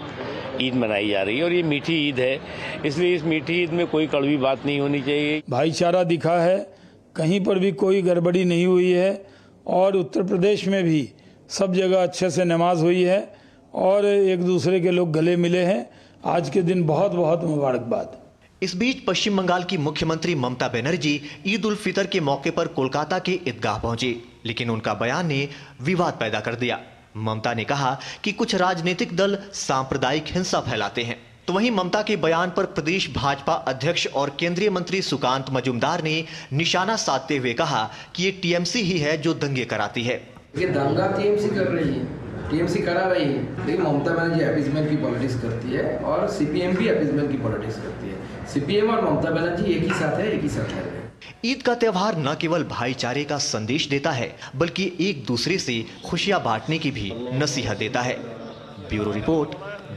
S6: ईद मनाई जा रही है और ये मीठी ईद है, इसलिए इस मीठी ईद में कोई कड़वी बात नहीं होनी चाहिए।
S7: भाईचारा दिखा है, कहीं पर भी कोई गड़बड़ी नहीं हुई है और उत्तर प्रदेश में भी सब जगह अच्छे से नमाज हुई है और एक दूसरे के लोग गले मिले हैं। आज के दिन बहुत बहुत मुबारकबाद।
S12: इस बीच पश्चिम बंगाल की मुख्यमंत्री ममता बनर्जी ईद उल फितर के मौके पर कोलकाता के ईदगाह पहुंची, लेकिन उनका बयान ने विवाद पैदा कर दिया। ममता ने कहा कि कुछ राजनीतिक दल सांप्रदायिक हिंसा फैलाते हैं। तो वहीं ममता के बयान पर प्रदेश भाजपा अध्यक्ष और केंद्रीय मंत्री सुकांत मजूमदार ने निशाना साधते हुए कहा कि ये टीएमसी ही है जो दंगे कराती है।
S22: ये दंगा टीएमसी कर रही है, टीएमसी करा रही है, लेकिन ममता बनर्जी अपीजमेंट की पॉलिटिक्स करती है और सीपीएम भी अपीजमेंट की पॉलिटिक्स करती है। सीपीएम और ममता बनर्जी एक ही साथ है, एक ही साथ है।
S12: ईद का त्योहार न केवल भाईचारे का संदेश देता है, बल्कि एक दूसरे से खुशियां बांटने की भी नसीहत देता है। Bureau report,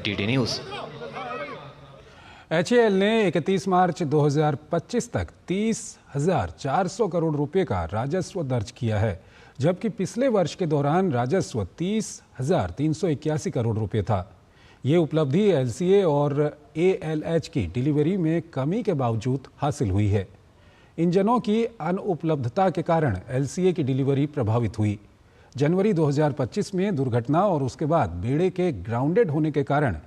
S12: DD news.
S2: HAL ने 31 मार्च 2025 तक 30,400 करोड़ रुपए का राजस्व दर्ज किया है, जबकि पिछले वर्ष के दौरान राजस्व 30,381 करोड़ रुपए था। ये उपलब्धि LCA और ALH की डिलीवरी में कमी के बावजूद हासिल हुई है। इंजनों की अनुपलब्धता के कारण LCA की डिलीवरी प्रभावित हुई। जनवरी 2025 में दुर्घटना और उसके बाद बेड़े के ग्राउंडेड होने के कारण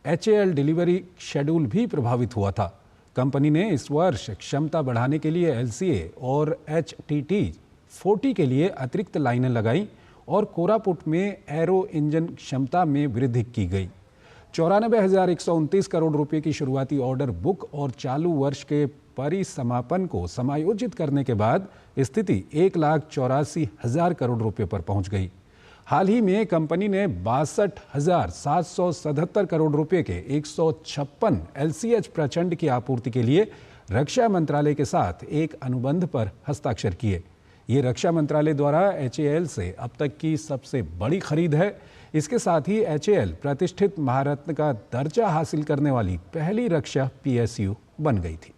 S2: HAL डिलीवरी शेड्यूल भी प्रभावित हुआ था। कंपनी ने इस वर्ष क्षमता बढ़ाने के लिए LCA और HTT 40 के लिए अतिरिक्त लाइनें लगाई और कोरापुट में एरो इंजन क्षमता में वृद्धि की गई। 94,129 करोड़ रुपए की शुरुआती ऑर्डर बुक और चालू वर्ष के परिसमापन को समायोजित करने के बाद स्थिति 1,84,000 करोड़ रुपए पर पहुंच गई। हाल ही में कंपनी ने 62,777 करोड़ रुपए के 156 LCH प्रचंड की आपूर्ति के लिए रक्षा मंत्रालय के साथ एक अनुबंध पर हस्ताक्षर किए। ये रक्षा मंत्रालय द्वारा HAL से अब तक की सबसे बड़ी खरीद है। इसके साथ ही HAL प्रतिष्ठित महारत्न का दर्जा हासिल करने वाली पहली रक्षा PSU बन गई थी।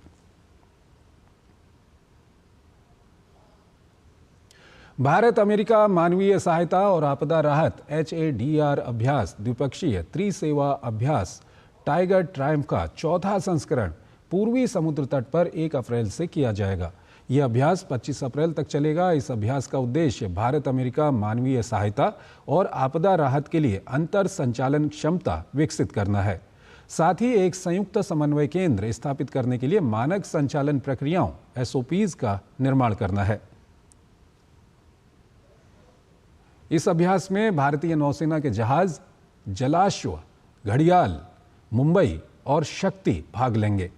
S2: भारत अमेरिका मानवीय सहायता और आपदा राहत HADR अभ्यास द्विपक्षीय त्रिसेवा अभ्यास टाइगर ट्रायम्फ का चौथा संस्करण पूर्वी समुद्र तट पर 1 अप्रैल से किया जाएगा। यह अभ्यास 25 अप्रैल तक चलेगा। इस अभ्यास का उद्देश्य भारत अमेरिका मानवीय सहायता और आपदा राहत के लिए अंतर संचालन क्षमता विकसित करना है। साथ ही एक संयुक्त समन्वय केंद्र स्थापित करने के लिए मानक संचालन प्रक्रियाओं SOPs का निर्माण करना है। इस अभ्यास में भारतीय नौसेना के जहाज जलाश्व, घड़ियाल, मुंबई और शक्ति भाग लेंगे।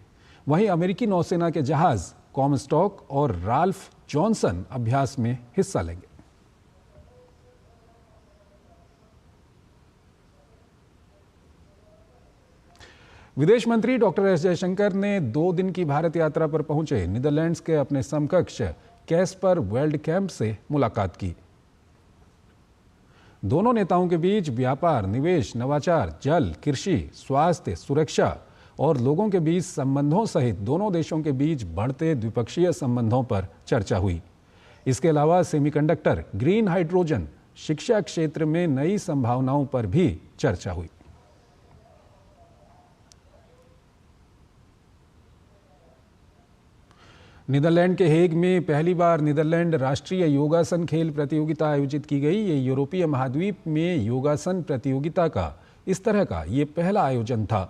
S2: वहीं अमेरिकी नौसेना के जहाज कॉमस्टॉक और राल्फ जॉनसन अभ्यास में हिस्सा लेंगे। विदेश मंत्री डॉक्टर एस जयशंकर ने 2 दिन की भारत यात्रा पर पहुंचे नीदरलैंड्स के अपने समकक्ष कैस्पर वेल्डकैम्प से मुलाकात की। दोनों नेताओं के बीच व्यापार, निवेश, नवाचार, जल, कृषि, स्वास्थ्य, सुरक्षा और लोगों के बीच संबंधों सहित दोनों देशों के बीच बढ़ते द्विपक्षीय संबंधों पर चर्चा हुई। इसके अलावा सेमीकंडक्टर, ग्रीन हाइड्रोजन, शिक्षा क्षेत्र में नई संभावनाओं पर भी चर्चा हुई। नीदरलैंड के हेग में पहली बार नीदरलैंड राष्ट्रीय योगासन खेल प्रतियोगिता आयोजित की गई। ये यूरोपीय महाद्वीप में योगासन प्रतियोगिता का इस तरह का ये पहला आयोजन था।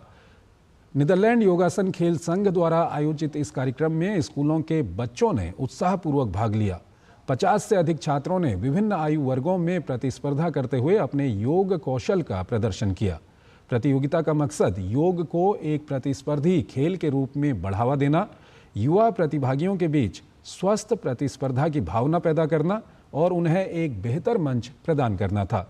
S2: नीदरलैंड योगासन खेल संघ द्वारा आयोजित इस कार्यक्रम में स्कूलों के बच्चों ने उत्साहपूर्वक भाग लिया। 50 से अधिक छात्रों ने विभिन्न आयु वर्गों में प्रतिस्पर्धा करते हुए अपने योग कौशल का प्रदर्शन किया। प्रतियोगिता का मकसद योग को एक प्रतिस्पर्धी खेल के रूप में बढ़ावा देना, युवा प्रतिभागियों के बीच स्वस्थ प्रतिस्पर्धा की भावना पैदा करना और उन्हें एक बेहतर मंच प्रदान करना था।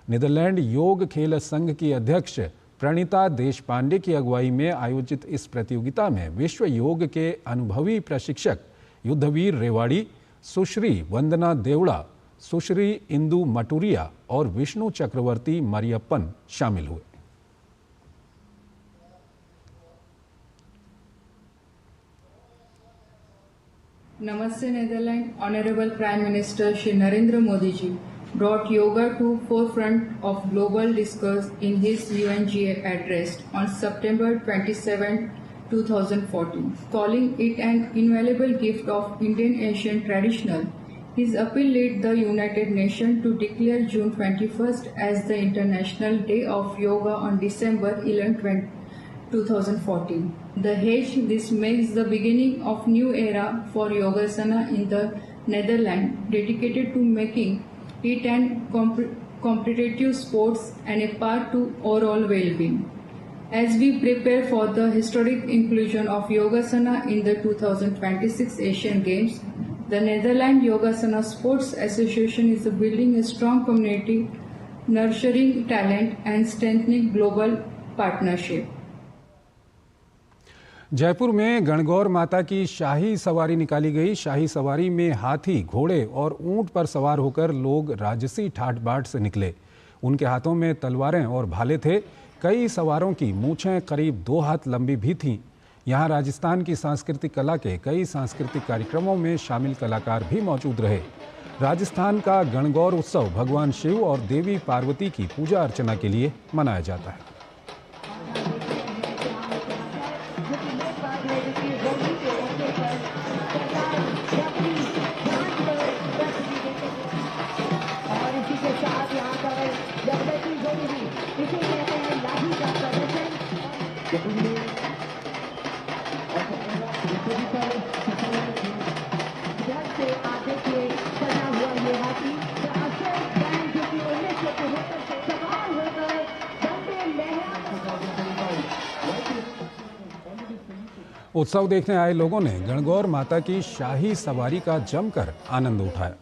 S2: नीदरलैंड योग खेल संघ की अध्यक्ष प्रणीता देशपांडे की अगुवाई में आयोजित इस प्रतियोगिता में विश्व योग के अनुभवी प्रशिक्षक युद्धवीर रेवाड़ी, सुश्री वंदना देवड़ा, सुश्री इंदु मटूरिया और विष्णु चक्रवर्ती मरियप्पन शामिल हुए।
S4: Namaste Netherlands. Honorable Prime Minister Shri Narendra Modi ji brought yoga to forefront of global discourse in his UNGA address on September 27, 2014, calling it an invaluable gift of Indian Asian traditional. His appeal led the United Nations to declare June 21st as the International Day of Yoga on December 11, 2014. The Hague, this makes the beginning of new era for Yogasana in the Netherlands, dedicated to making it an competitive sports and a part to overall well-being. As we prepare for the historic inclusion of Yogasana in the 2026 Asian Games, the Netherlands Yogasana Sports Association is building a strong community, nurturing talent and strengthening global partnership.
S2: Jaipur में गणगौर माता की शाही सवारी निकाली गई। शाही सवारी में हाथी, घोड़े और ऊंट पर सवार होकर लोग राजसी ठाट बाट से निकले। उनके हाथों में तलवारें और भाले थे। कई सवारों की मूछें करीब 2 हाथ लंबी भी थीं। यहाँ राजस्थान की सांस्कृतिक कला के कई सांस्कृतिक कार्यक्रमों में शामिल कलाकार भी मौजूद रहे। राजस्थान का गणगौर उत्सव भगवान शिव और देवी पार्वती की पूजा अर्चना के लिए मनाया जाता है। उत्सव देखने आए लोगों ने गणगौर माता की शाही सवारी का जमकर आनंद उठाया।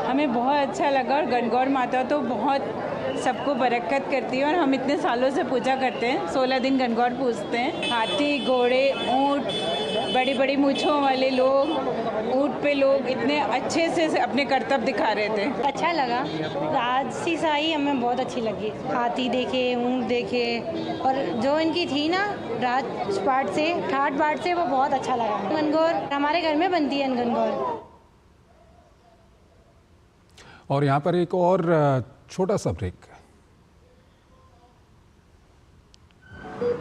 S5: हमें बहुत अच्छा लगा और गणगौर माता तो बहुत सबको बरकत करती है और हम इतने सालों से पूजा करते हैं। 16 दिन गणगौर पूजते हैं। हाथी, घोड़े, ऊंट, बड़ी बड़ी मूंछों वाले लोग, ऊंट पे लोग इतने अच्छे से अपने कर्तव्य दिखा रहे थे।
S23: अच्छा लगा। राजसी शाही हमें बहुत अच्छी लगी। हाथी देखे, ऊंट देखे और जो इनकी थी ना राजपाट से, ठाट बाट से, वो बहुत अच्छा लगा। गणगौर हमारे घर में बनती है गणगौर।
S2: और यहाँ पर एक और छोटा सा ब्रेक।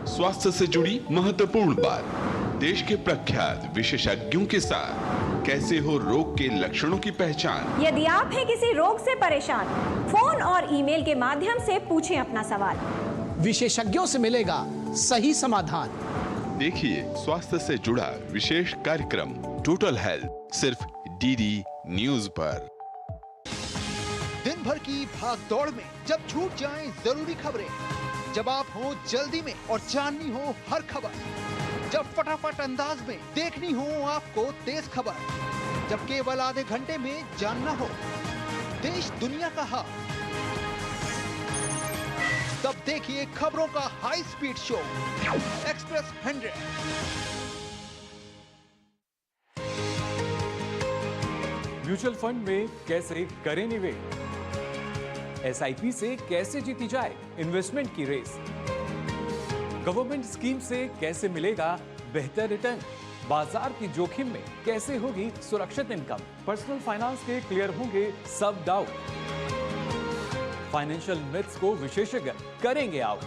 S16: स्वास्थ्य से जुड़ी महत्वपूर्ण बात। देश के प्रख्यात विशेषज्ञों के साथ कैसे हो रोग के लक्षणों की पहचान।
S17: यदि आप हैं किसी रोग से परेशान, फोन और ईमेल के माध्यम से पूछें अपना सवाल।
S1: विशेषज्ञों से मिलेगा सही समाधान।
S16: देखिए स्वास्थ्य से जुड़ा विशेष कार्यक्रम टोटल हेल्थ सिर्फ डीडी न्यूज पर।
S3: दिन भर की भाग दौड़ में जब छूट जाएं जरूरी खबरें, जब आप हो जल्दी में और जाननी हो हर खबर, जब फटाफट अंदाज में देखनी हो आपको तेज खबर, जब केवल आधे घंटे में जानना हो देश दुनिया का हाल, तब देखिए खबरों का high speed show express 100।
S18: Mutual fund में कैसे करें निवेश, एसआईपी से कैसे जीती जाए इन्वेस्टमेंट की रेस, गवर्नमेंट स्कीम से कैसे मिलेगा बेहतर रिटर्न, बाजार की जोखिम में कैसे होगी सुरक्षित इनकम, पर्सनल फाइनेंस के क्लियर होंगे सब डाउट, फाइनेंशियल मिथ्स को विशेषज्ञ करेंगे आउट।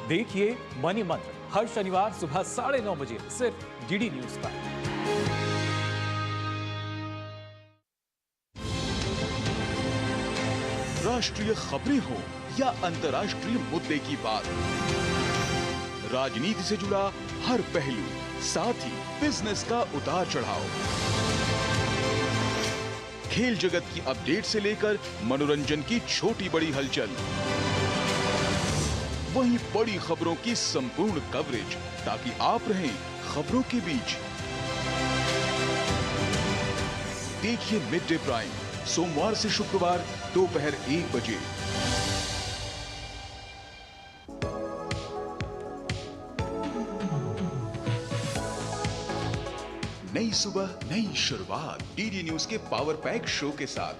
S18: देखिए मनी मंत्र हर शनिवार सुबह 9:30 बजे सिर्फ डीडी न्यूज पर।
S16: राष्ट्रीय खबरें हो या अंतर्राष्ट्रीय मुद्दे की बात, राजनीति से जुड़ा हर पहलू, साथ ही बिजनेस का उतार चढ़ाव, खेल जगत की अपडेट से लेकर मनोरंजन की छोटी बड़ी हलचल, वहीं बड़ी खबरों की संपूर्ण कवरेज, ताकि आप रहें खबरों के बीच। देखिए मिड डे प्राइम सोमवार से शुक्रवार दोपहर 1 बजे। नई सुबह नई शुरुआत डीडी न्यूज के पावर पैक शो के साथ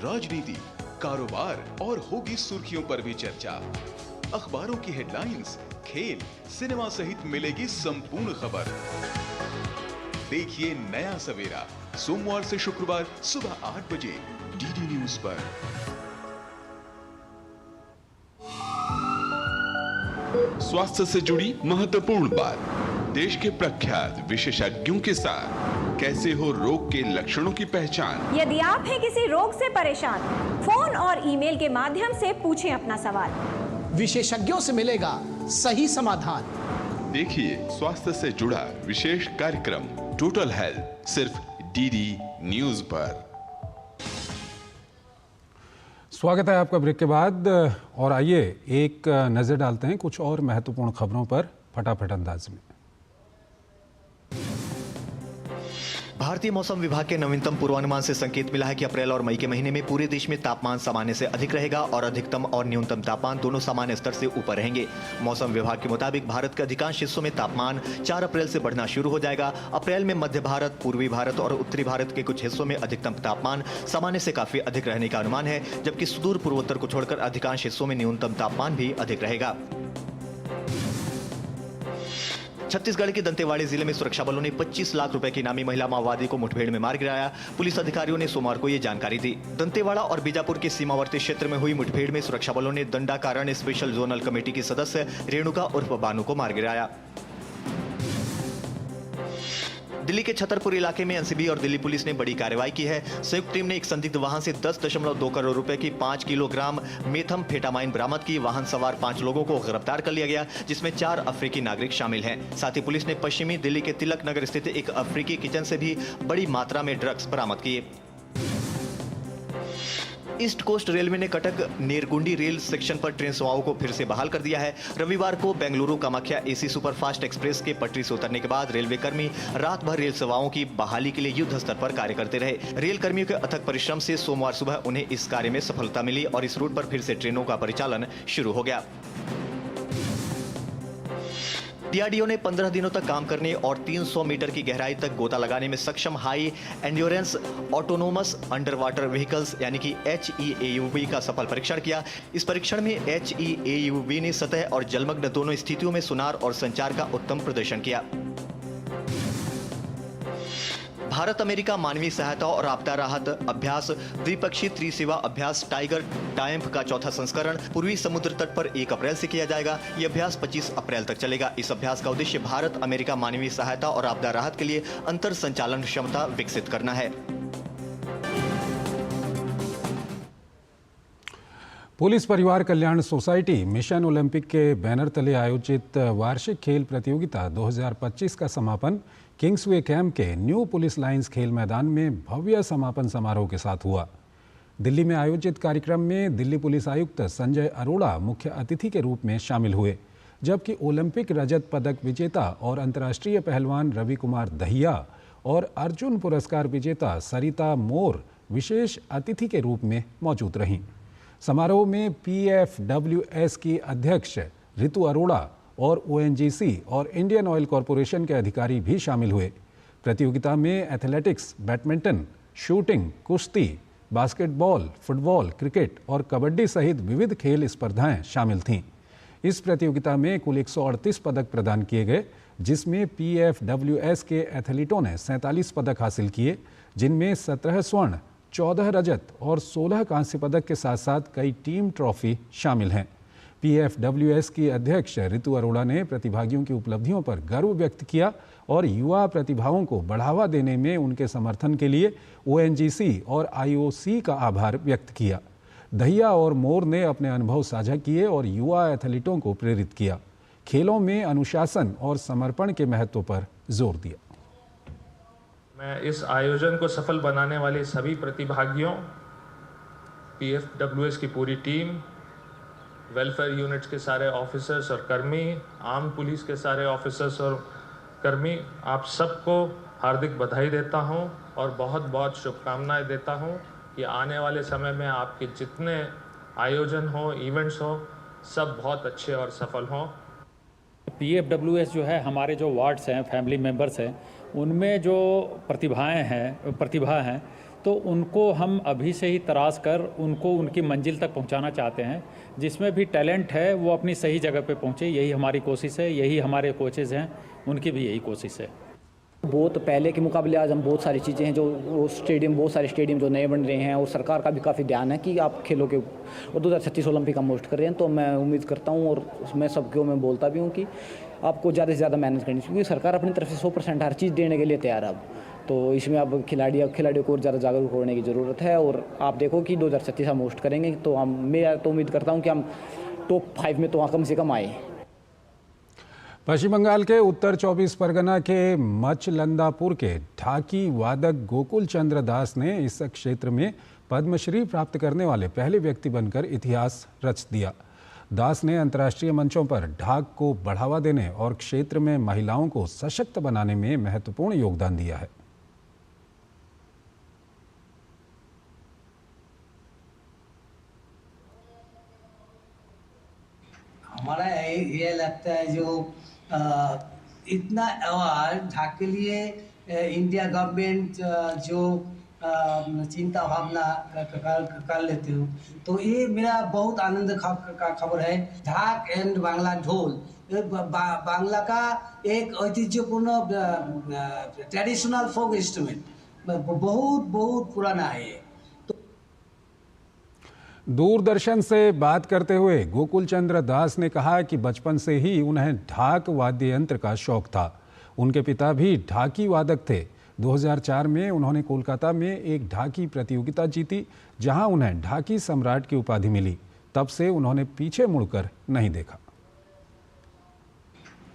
S16: राजनीति, कारोबार और होगी सुर्खियों पर भी चर्चा, अखबारों की हेडलाइंस, खेल, सिनेमा सहित मिलेगी संपूर्ण खबर। देखिए नया सवेरा सोमवार से शुक्रवार सुबह 8 बजे डीडी न्यूज पर। स्वास्थ्य से जुड़ी महत्वपूर्ण बात, देश के प्रख्यात विशेषज्ञों के साथ कैसे हो रोग के लक्षणों की पहचान।
S17: यदि आप हैं किसी रोग से परेशान, फोन और ईमेल के माध्यम से पूछें अपना सवाल।
S1: विशेषज्ञों से मिलेगा सही समाधान।
S16: देखिए स्वास्थ्य से जुड़ा विशेष कार्यक्रम टोटल हेल्थ सिर्फ डीडी न्यूज पर।
S2: स्वागत है आपका ब्रेक के बाद, और आइए एक नजर डालते हैं कुछ और महत्वपूर्ण खबरों पर फटाफट अंदाज में।
S12: भारतीय मौसम विभाग के नवीनतम पूर्वानुमान से संकेत मिला है कि अप्रैल और मई के महीने में पूरे देश में तापमान सामान्य से अधिक रहेगा और अधिकतम और न्यूनतम तापमान दोनों सामान्य स्तर से ऊपर रहेंगे। मौसम विभाग के मुताबिक भारत के अधिकांश हिस्सों में तापमान 4 अप्रैल से बढ़ना शुरू हो जाएगा। अप्रैल में मध्य भारत, पूर्वी भारत और उत्तरी भारत के कुछ हिस्सों में अधिकतम तापमान सामान्य से काफी अधिक रहने का अनुमान है, जबकि सुदूर पूर्वोत्तर को छोड़कर अधिकांश हिस्सों में न्यूनतम तापमान भी अधिक रहेगा। छत्तीसगढ़ के दंतेवाड़ा जिले में सुरक्षा बलों ने 25 लाख रुपए की इनामी महिला माओवादी को मुठभेड़ में मार गिराया। पुलिस अधिकारियों ने सोमवार को यह जानकारी दी। दंतेवाड़ा और बीजापुर के सीमावर्ती क्षेत्र में हुई मुठभेड़ में सुरक्षा बलों ने दंडाकारण्य स्पेशल जोनल कमेटी की सदस्य रेणुका उर्फ बानू को मार गिराया। दिल्ली के छतरपुर इलाके में एनसीबी और दिल्ली पुलिस ने बड़ी कार्रवाई की है। संयुक्त टीम ने एक संदिग्ध वाहन से 10.2 करोड़ रुपए की 5 किलोग्राम मेथमफेटामाइन बरामद की। वाहन सवार 5 लोगों को गिरफ्तार कर लिया गया, जिसमें 4 अफ्रीकी नागरिक शामिल हैं। साथ ही पुलिस ने पश्चिमी दिल्ली के तिलक नगर स्थित एक अफ्रीकी किचन से भी बड़ी मात्रा में ड्रग्स बरामद किए। ईस्ट कोस्ट रेलवे ने कटक नेरगुंडी रेल सेक्शन पर ट्रेन सेवाओं को फिर से बहाल कर दिया है। रविवार को Bengaluru Kamakhya AC superfast express के पटरी से उतरने के बाद रेलवे कर्मी रात भर रेल सेवाओं की बहाली के लिए युद्ध स्तर पर कार्य करते रहे। रेल कर्मियों के अथक परिश्रम से सोमवार सुबह उन्हें इस कार्य में सफलता मिली और इस रूट पर फिर से ट्रेनों का परिचालन शुरू हो गया। डीआरडीओ ने 15 दिनों तक काम करने और 300 मीटर की गहराई तक गोता लगाने में सक्षम high endurance autonomous under water vehicles यानी कि HEAUV का सफल परीक्षण किया। इस परीक्षण में HEAUV ने सतह और जलमग्न दोनों स्थितियों में सुनार और संचार का उत्तम प्रदर्शन किया। भारत अमेरिका मानवीय सहायता और आपदा राहत अभ्यास द्विपक्षीय त्रिसेवा अभ्यास टाइगर ट्रायम्फ का चौथा संस्करण पूर्वी समुद्र तट पर 1 अप्रैल से किया जाएगा। यह अभ्यास 25 अप्रैल तक चलेगा। इस अभ्यास का उद्देश्य भारत अमेरिका मानवीय सहायता और आपदा राहत के लिए अंतर संचालन क्षमता विकसित करना है।
S2: पुलिस परिवार कल्याण सोसाइटी मिशन ओलंपिक के बैनर तले आयोजित वार्षिक खेल प्रतियोगिता 2025 का समापन किंग्सवे कैंप के न्यू पुलिस लाइंस खेल मैदान में भव्य समापन समारोह के साथ हुआ। दिल्ली में आयोजित कार्यक्रम में दिल्ली पुलिस आयुक्त संजय अरोड़ा मुख्य अतिथि के रूप में शामिल हुए, जबकि ओलंपिक रजत पदक विजेता और अंतर्राष्ट्रीय पहलवान रवि कुमार दहिया और अर्जुन पुरस्कार विजेता सरिता मोर विशेष अतिथि के रूप में मौजूद रहीं। समारोह में PFWS की अध्यक्ष रितु अरोड़ा और ONGC और इंडियन ऑयल कॉरपोरेशन के अधिकारी भी शामिल हुए। प्रतियोगिता में एथलेटिक्स, बैडमिंटन, शूटिंग, कुश्ती, बास्केटबॉल, फुटबॉल, क्रिकेट और कबड्डी सहित विविध खेल स्पर्धाएं शामिल थीं। इस प्रतियोगिता में कुल 138 पदक प्रदान किए गए, जिसमें PFWS के एथलीटों ने 47 पदक हासिल किए, जिनमें 17 स्वर्ण, 14 रजत और 16 कांस्य पदक के साथ साथ कई टीम ट्रॉफी शामिल हैं। PFWS की अध्यक्ष रितु अरोड़ा ने प्रतिभागियों की उपलब्धियों पर गर्व व्यक्त किया और युवा प्रतिभाओं को बढ़ावा देने में उनके समर्थन के लिए ONGC और IOC का आभार व्यक्त किया। दहिया और मोर ने अपने अनुभव साझा किए और युवा एथलीटों को प्रेरित किया। खेलों में अनुशासन और समर्पण के महत्व पर जोर दिया।
S8: मैं इस आयोजन को सफल बनाने वाले सभी प्रतिभागियों, PFWS की पूरी टीम, वेलफेयर यूनिट्स के सारे ऑफिसर्स और कर्मी, आर्म पुलिस के सारे ऑफिसर्स और कर्मी, आप सबको हार्दिक बधाई देता हूं और बहुत बहुत शुभकामनाएं देता हूं कि आने वाले समय में आपके जितने आयोजन हो, इवेंट्स हो, सब बहुत अच्छे और सफल हों।
S9: PFWS जो है, हमारे जो वार्ड्स हैं, फैमिली मेम्बर्स हैं, उनमें जो प्रतिभा हैं तो उनको हम अभी से ही तराश कर उनको उनकी मंजिल तक पहुंचाना चाहते हैं। जिसमें भी टैलेंट है वो अपनी सही जगह पे पहुंचे, यही हमारी कोशिश है, यही हमारे कोचेज़ हैं, उनकी भी यही कोशिश है।
S11: बहुत पहले के मुकाबले आज हम बहुत सारी चीज़ें हैं जो बहुत सारे स्टेडियम जो नए बन रहे हैं और सरकार का भी काफ़ी ध्यान है कि आप खेलों के और 2036 ओलंपिक हम होस्ट कर रहे हैं। तो मैं उम्मीद करता हूं और मैं सबको मैं बोलता भी हूं कि आपको ज़्यादा से ज़्यादा मेहनत करनी चाहिए, क्योंकि सरकार अपनी तरफ से 100% हर चीज़ देने के लिए तैयार है अब। तो इसमें अब खिलाड़ियों को और ज़्यादा जागरूक होने की ज़रूरत है और आप देखो कि 2036 हम होस्ट करेंगे तो मैं तो उम्मीद करता हूँ कि हम टॉप 5 में तो कम से कम आए।
S2: पश्चिम बंगाल के उत्तर 24 परगना के मचलंदापुर के ढाकी वादक गोकुल चंद्र दास ने इस क्षेत्र में पद्मश्री प्राप्त करने वाले पहले व्यक्ति बनकर इतिहास रच दिया। दास ने अंतर्राष्ट्रीय मंचों पर ढाक को बढ़ावा देने और क्षेत्र में महिलाओं को सशक्त बनाने में महत्वपूर्ण योगदान दिया है।
S24: हमारा ये लगता है जो इतना अवार्ड ढाक के लिए इंडिया गवर्नमेंट जो चिंता भावना कर लेते हो, तो ये मेरा बहुत आनंद का खबर है। ढाक एंड बांग्ला ढोल बांग्ला का एक ऐतिह्यपूर्ण ट्रेडिशनल फोक इंस्ट्रूमेंट, बहुत पुराना है।
S2: दूरदर्शन से बात करते हुए गोकुल चंद्र दास ने कहा कि बचपन से ही उन्हें ढाक वाद्य यंत्र का शौक था। उनके पिता भी ढाकी वादक थे। 2004 में उन्होंने कोलकाता में एक ढाकी प्रतियोगिता जीती, जहां उन्हें ढाकी सम्राट की उपाधि मिली। तब से उन्होंने पीछे मुड़कर नहीं देखा।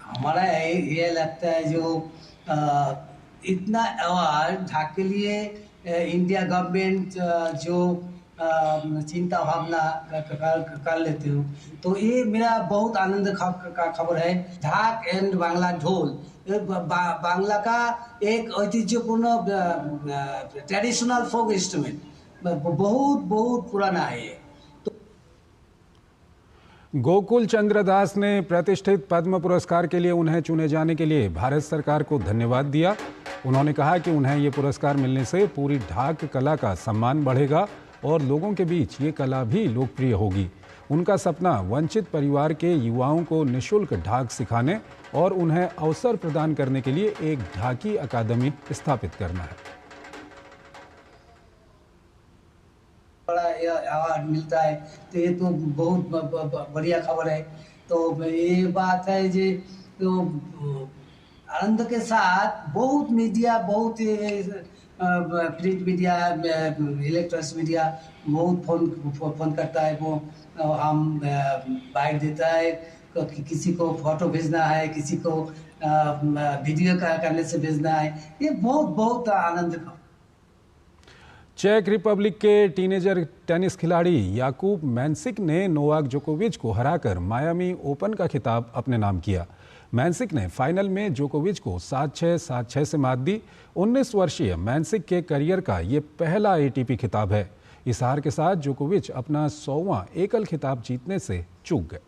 S24: हमारा ये लगता है जो इतना अवार्ड ढाक के लिए इंडिया गवर्नमेंट जो चिंता भावना कर लेते हो, तो ये मेरा बहुत आनंद का खबर है। ढाक एंड बांग्ला ढोल बांग्ला का एक ऐतिह्यपूर्ण ट्रेडिशनल फोक इंस्ट्रूमेंट, बहुत पुराना है।
S2: गोकुल चंद्र दास ने प्रतिष्ठित पद्म पुरस्कार के लिए उन्हें चुने जाने के लिए भारत सरकार को धन्यवाद दिया। उन्होंने कहा कि उन्हें ये पुरस्कार मिलने से पूरी ढाक कला का सम्मान बढ़ेगा और लोगों के बीच ये कला भी लोकप्रिय होगी। उनका सपना वंचित परिवार के युवाओं को निःशुल्क ढाक सिखाने और उन्हें अवसर प्रदान करने के लिए एक ढाकी अकादमी स्थापित करना है।
S24: बड़ा अवार्ड मिलता है तो ये तो बहुत बढ़िया खबर है। तो ये बात है जी, तो आनंद के साथ बहुत मीडिया, बहुत प्रिंट मीडिया, इलेक्ट्रॉनिक्स मीडिया बहुत फोन करता है। वो हम बाइट देता है, किसी को फोटो भेजना है, किसी को वीडियो करने से भेजना है। ये बहुत आनंद का।
S2: चेक रिपब्लिक के टीनेजर टेनिस खिलाड़ी याकूब मैंसिक ने नोवाक जोकोविच को हराकर मायामी ओपन का खिताब अपने नाम किया। मैंसिक ने फाइनल में जोकोविच को 7-6, 7-6 से मात दी। 19 वर्षीय मैंसिक के करियर का ये पहला एटीपी खिताब है। इस हार के साथ जोकोविच अपना 100वां एकल खिताब जीतने से चूक गए।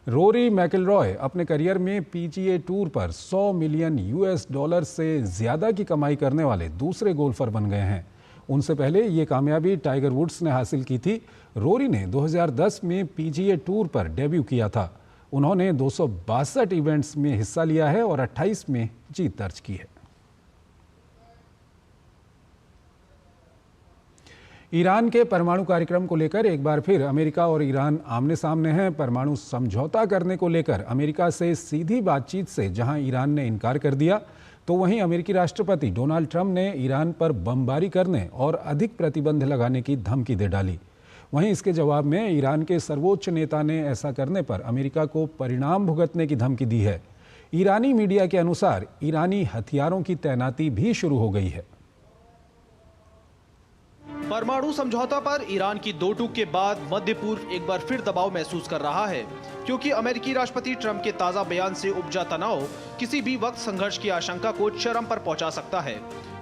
S2: रोरी मैकिलरॉय अपने करियर में पीजीए टूर पर $100 मिलियन से ज्यादा की कमाई करने वाले दूसरे गोल्फर बन गए हैं। उनसे पहले ये कामयाबी टाइगर वुड्स ने हासिल की थी। रोरी ने 2010 में पीजीए टूर पर डेब्यू किया था। उन्होंने 262 इवेंट्स में हिस्सा लिया है और 28 में जीत दर्ज की है। ईरान के परमाणु कार्यक्रम को लेकर एक बार फिर अमेरिका और ईरान आमने सामने हैं। परमाणु समझौता करने को लेकर अमेरिका से सीधी बातचीत से जहां ईरान ने इनकार कर दिया, तो वहीं अमेरिकी राष्ट्रपति डोनाल्ड ट्रंप ने ईरान पर बमबारी करने और अधिक प्रतिबंध लगाने की धमकी दे डाली। वहीं इसके जवाब में ईरान के सर्वोच्च नेता ने ऐसा करने पर अमेरिका को परिणाम भुगतने की धमकी दी है। ईरानी मीडिया के अनुसार ईरानी हथियारों की तैनाती भी शुरू हो गई है।
S10: परमाणु समझौता पर ईरान की दो टूक के बाद मध्य पूर्व एक बार फिर दबाव महसूस कर रहा है, क्योंकि अमेरिकी राष्ट्रपति ट्रंप के ताजा बयान से उपजा तनाव किसी भी वक्त संघर्ष की आशंका को चरम पर पहुंचा सकता है।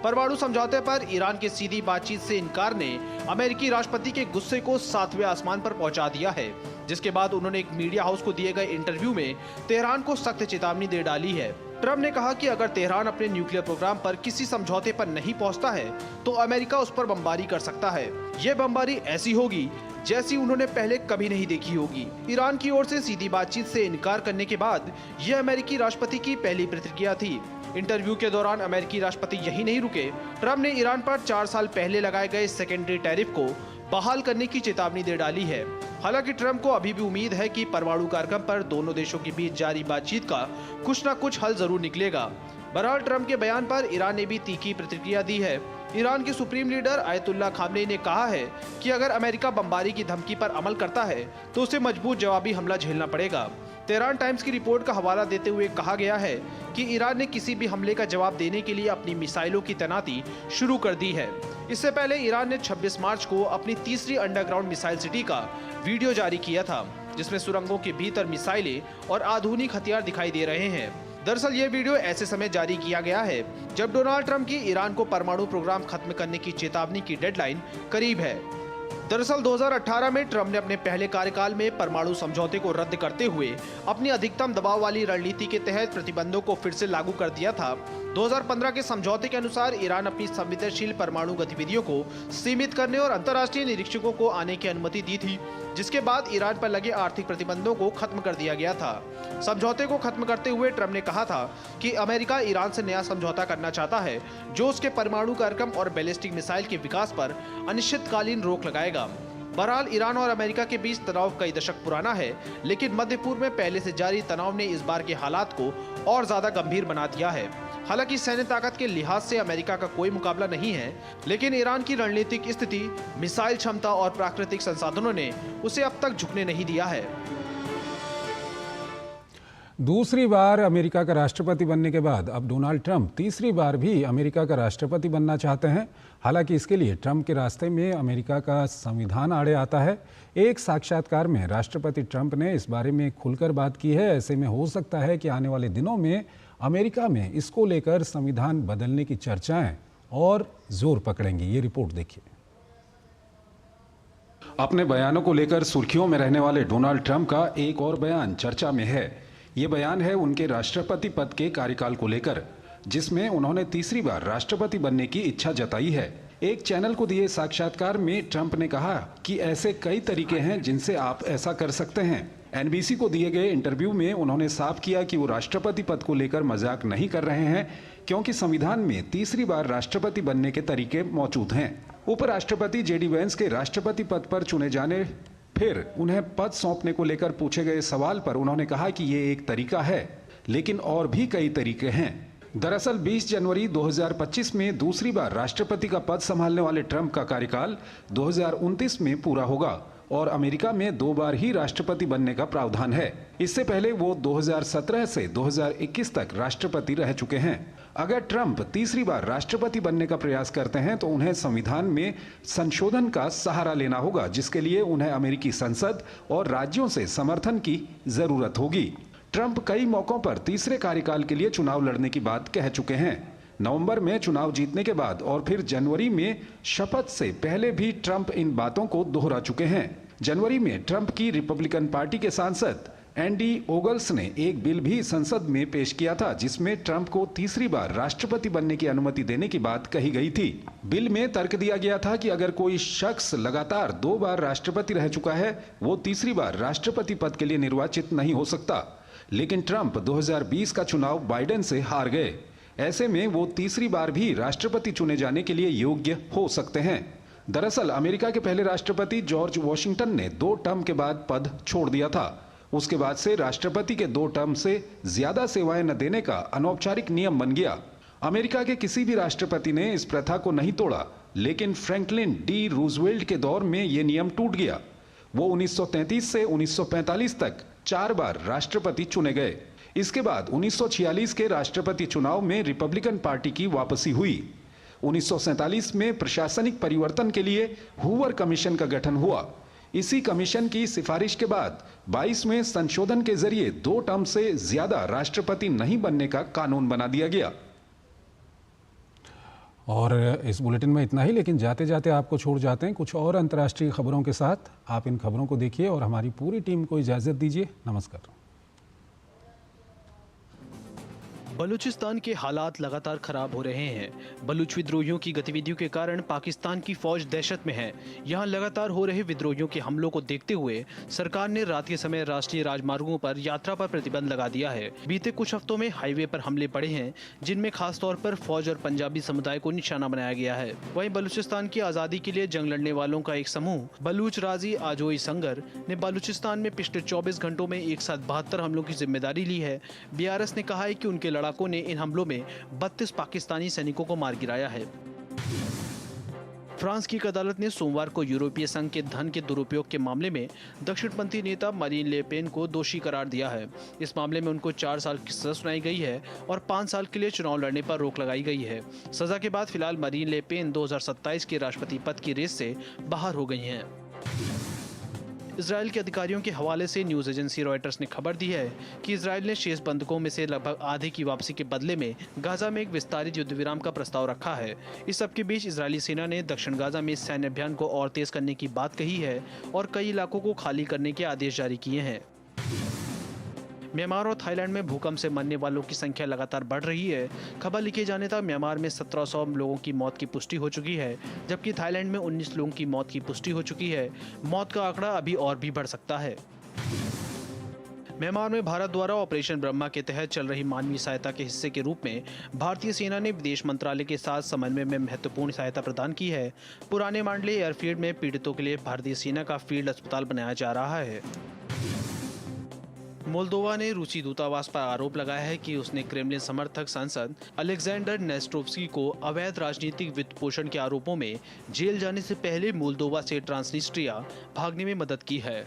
S10: परमाणु समझौते पर ईरान के सीधी बातचीत से इनकार ने अमेरिकी राष्ट्रपति के गुस्से को 7वें आसमान पर पहुंचा दिया है, जिसके बाद उन्होंने एक मीडिया हाउस को दिए गए इंटरव्यू में तेहरान को सख्त चेतावनी दे डाली है। ट्रंप ने कहा कि अगर तेहरान अपने न्यूक्लियर प्रोग्राम पर किसी समझौते पर नहीं पहुंचता है तो अमेरिका उस पर बमबारी कर सकता है। ये बमबारी ऐसी होगी जैसी उन्होंने पहले कभी नहीं देखी होगी। ईरान की ओर से सीधी बातचीत से इनकार करने के बाद ये अमेरिकी राष्ट्रपति की पहली प्रतिक्रिया थी। इंटरव्यू के दौरान अमेरिकी राष्ट्रपति यही नहीं रुके, ट्रंप ने ईरान पर 4 साल पहले लगाए गए सेकेंडरी टैरिफ को बहाल करने की चेतावनी दे डाली है। हालांकि ट्रंप को अभी भी उम्मीद है कि परमाणु कार्यक्रम पर दोनों देशों के बीच जारी बातचीत का कुछ न कुछ हल जरूर निकलेगा। बहरहाल ट्रंप के बयान पर ईरान ने भी तीखी प्रतिक्रिया दी है। ईरान के सुप्रीम लीडर आयतुल्ला खामनेई ने कहा है कि अगर अमेरिका बमबारी की धमकी पर अमल करता है तो उसे मजबूत जवाबी हमला झेलना पड़ेगा। तेहरान टाइम्स की रिपोर्ट का हवाला देते हुए कहा गया है कि ईरान ने किसी भी हमले का जवाब देने के लिए अपनी मिसाइलों की तैनाती शुरू कर दी है। इससे पहले ईरान ने 26 मार्च को अपनी तीसरी अंडरग्राउंड मिसाइल सिटी का वीडियो जारी किया था, जिसमें सुरंगों के भीतर मिसाइलें और आधुनिक हथियार दिखाई दे रहे हैं। दरअसल ये वीडियो ऐसे समय जारी किया गया है जब डोनाल्ड ट्रंप की ईरान को परमाणु प्रोग्राम खत्म करने की चेतावनी की डेडलाइन करीब है। दरअसल 2018 में ट्रंप ने अपने पहले कार्यकाल में परमाणु समझौते को रद्द करते हुए अपनी अधिकतम दबाव वाली रणनीति के तहत प्रतिबंधों को फिर से लागू कर दिया था। 2015 के समझौते के अनुसार ईरान अपनी संवेदनशील परमाणु गतिविधियों को सीमित करने और अंतर्राष्ट्रीय निरीक्षकों को आने की अनुमति दी थी, जिसके बाद ईरान पर लगे आर्थिक प्रतिबंधों को खत्म कर दिया गया था। समझौते को खत्म करते हुए ट्रंप ने कहा था कि अमेरिका ईरान से नया समझौता करना चाहता है जो उसके परमाणु कार्यक्रम और बैलिस्टिक मिसाइल के विकास पर अनिश्चितकालीन रोक लगाएगा। बहरहाल ईरान और अमेरिका के बीच तनाव कई दशक पुराना है, लेकिन मध्य पूर्व में पहले से जारी तनाव ने इस बार के हालात को और ज्यादा गंभीर बना दिया है। हालांकि सैन्य ताकत के लिहाज से अमेरिका का कोई मुकाबला नहीं है, लेकिन ईरान की रणनीतिक स्थिति, मिसाइल क्षमता और प्राकृतिक संसाधनों ने उसे अब तक झुकने नहीं दिया है।
S2: दूसरी बार अमेरिका का राष्ट्रपति बनने के बाद अब डोनाल्ड ट्रंप तीसरी बार भी अमेरिका का राष्ट्रपति बनना चाहते हैं। हालांकि इसके लिए ट्रंप के रास्ते में अमेरिका का संविधान आड़े आता है। एक साक्षात्कार में राष्ट्रपति ट्रंप ने इस बारे में खुलकर बात की है। ऐसे में हो सकता है कि आने वाले दिनों में अमेरिका में इसको लेकर संविधान बदलने की चर्चाएं और जोर पकड़ेंगी। ये रिपोर्ट देखिए। अपने बयानों को लेकर सुर्खियों में रहने वाले डोनाल्ड ट्रंप का एक और बयान चर्चा में है। ये बयान है उनके राष्ट्रपति पद के कार्यकाल को लेकर, जिसमें उन्होंने तीसरी बार राष्ट्रपति बनने की इच्छा जताई है। एक चैनल को दिए साक्षात्कार में ट्रंप ने कहा कि ऐसे कई तरीके हैं जिनसे आप ऐसा कर सकते हैं। एनबीसी को दिए गए इंटरव्यू में उन्होंने साफ किया कि वो राष्ट्रपति पद को लेकर मजाक नहीं कर रहे हैं, क्योंकि संविधान में तीसरी बार राष्ट्रपति बनने के तरीके मौजूद हैं। उपराष्ट्रपति जेडी वेंस के राष्ट्रपति पद पर चुने जाने फिर उन्हें पद सौंपने को लेकर पूछे गए सवाल पर उन्होंने कहा कि ये एक तरीका है, लेकिन और भी कई तरीके हैं। दरअसल 20 जनवरी 2025 में दूसरी बार राष्ट्रपति का पद संभालने वाले ट्रंप का कार्यकाल 2029 में पूरा होगा और अमेरिका में 2 बार ही राष्ट्रपति बनने का प्रावधान है। इससे पहले वो 2017 से 2021 तक राष्ट्रपति रह चुके हैं। अगर ट्रंप तीसरी बार राष्ट्रपति बनने का प्रयास करते हैं तो उन्हें संविधान में संशोधन का सहारा लेना होगा, जिसके लिए उन्हें अमेरिकी संसद और राज्यों से समर्थन की जरूरत होगी। ट्रंप कई मौकों पर तीसरे कार्यकाल के लिए चुनाव लड़ने की बात कह चुके हैं। नवंबर में चुनाव जीतने के बाद और फिर जनवरी में शपथ से पहले भी ट्रंप इन बातों को दोहरा चुके हैं। जनवरी में ट्रंप की रिपब्लिकन पार्टी के सांसद एंडी ओगल्स ने एक बिल भी संसद में पेश किया था, जिसमें ट्रंप को तीसरी बार राष्ट्रपति बनने की अनुमति देने की बात कही गई थी। बिल में तर्क दिया गया था कि अगर कोई शख्स लगातार 2 बार राष्ट्रपति रह चुका है, वो तीसरी बार राष्ट्रपति पद के लिए निर्वाचित नहीं हो सकता। लेकिन ट्रंप 2020 का चुनाव बाइडेन से हार गए। ऐसे में वो तीसरी बार भी राष्ट्रपति चुने जाने के लिए योग्य हो सकते हैं। दरअसल अमेरिका के पहले राष्ट्रपति जॉर्ज वॉशिंगटन ने 2 टर्म के बाद पद छोड़ दिया था। उसके बाद से राष्ट्रपति के 2 टर्म से ज्यादा सेवाएं न देने का अनौपचारिक नियम बन गया। अमेरिका के किसी भी राष्ट्रपति ने इस प्रथा को नहीं तोड़ा, लेकिन फ्रैंकलिन डी रूजवेल्ट के दौर में ये नियम टूट गया। वो 1933 से 1945 तक 4 बार राष्ट्रपति चुने गए। इसके बाद 1946 के राष्ट्रपति चुनाव में रिपब्लिकन पार्टी की वापसी हुई। 1947 में प्रशासनिक परिवर्तन के लिए हूवर कमीशन का गठन हुआ। इसी कमीशन की सिफारिश के बाद 22वें संशोधन के जरिए 2 टर्म से ज्यादा राष्ट्रपति नहीं बनने का कानून बना दिया गया। और इस बुलेटिन में इतना ही, लेकिन जाते जाते आपको छोड़ जाते हैं कुछ और अंतर्राष्ट्रीय खबरों के साथ। आप इन खबरों को देखिए और हमारी पूरी टीम को इजाजत दीजिए। नमस्कार।
S10: बलूचिस्तान के हालात लगातार खराब हो रहे हैं। बलूच विद्रोहियों की गतिविधियों के कारण पाकिस्तान की फौज दहशत में है। यहां लगातार हो रहे विद्रोहियों के हमलों को देखते हुए सरकार ने रात के समय राष्ट्रीय राजमार्गों पर यात्रा पर प्रतिबंध लगा दिया है। बीते कुछ हफ्तों में हाईवे पर हमले बढ़े हैं, जिनमें खास तौर पर फौज और पंजाबी समुदाय को निशाना बनाया गया है। वहीं बलूचिस्तान की आजादी के लिए जंग लड़ने वालों का एक समूह बलूच राजी आजोई संगर ने बलूचिस्तान में पिछले 24 घंटों में एक साथ 72 हमलों की जिम्मेदारी ली है। BRS ने कहा है कि उनके लड़ाकों ने इन हमलों में 32 पाकिस्तानी सैनिकों को मार गिराया है। फ्रांस की एक अदालत ने सोमवार को यूरोपीय संघ के धन के दुरुपयोग के मामले में दक्षिणपंथी नेता मरीन ले पेन को दोषी करार दिया है। इस मामले में उनको 4 साल की सजा सुनाई गई है और 5 साल के लिए चुनाव लड़ने पर रोक लगाई गई है। सजा के बाद फिलहाल मरीन ले पेन 2027 के राष्ट्रपति पद की रेस से बाहर हो गई हैं। इजराइल के अधिकारियों के हवाले से न्यूज एजेंसी रॉयटर्स ने खबर दी है कि इजराइल ने शेष बंधकों में से लगभग आधे की वापसी के बदले में गाजा में एक विस्तारित युद्ध विराम का प्रस्ताव रखा है। इस सबके बीच इजरायली सेना ने दक्षिण गाजा में सैन्य अभियान को और तेज करने की बात कही है और कई इलाकों को खाली करने के आदेश जारी किए हैं। म्यांमार और थाईलैंड में भूकंप से मरने वालों की संख्या लगातार बढ़ रही है। खबर लिखे जाने तक म्यांमार में 1700 लोगों की मौत की पुष्टि हो चुकी है, जबकि थाईलैंड में 19 लोगों की मौत की पुष्टि हो चुकी है। मौत का आंकड़ा अभी और भी बढ़ सकता है। म्यांमार में भारत द्वारा ऑपरेशन ब्रह्मा के तहत चल रही मानवीय सहायता के हिस्से के रूप में भारतीय सेना ने विदेश मंत्रालय के साथ समन्वय में महत्वपूर्ण सहायता प्रदान की है। पुराने मांडले एयरफील्ड में पीड़ितों के लिए भारतीय सेना का फील्ड अस्पताल बनाया जा रहा है। मोल्दोवा ने रूसी दूतावास पर आरोप लगाया है कि उसने क्रेमलिन समर्थक सांसद अलेक्जेंडर नेस्ट्रोव्स्की को अवैध राजनीतिक वित्त पोषण के आरोपों में जेल जाने से पहले मोल्दोवा से ट्रांसनिस्ट्रिया भागने में मदद की है।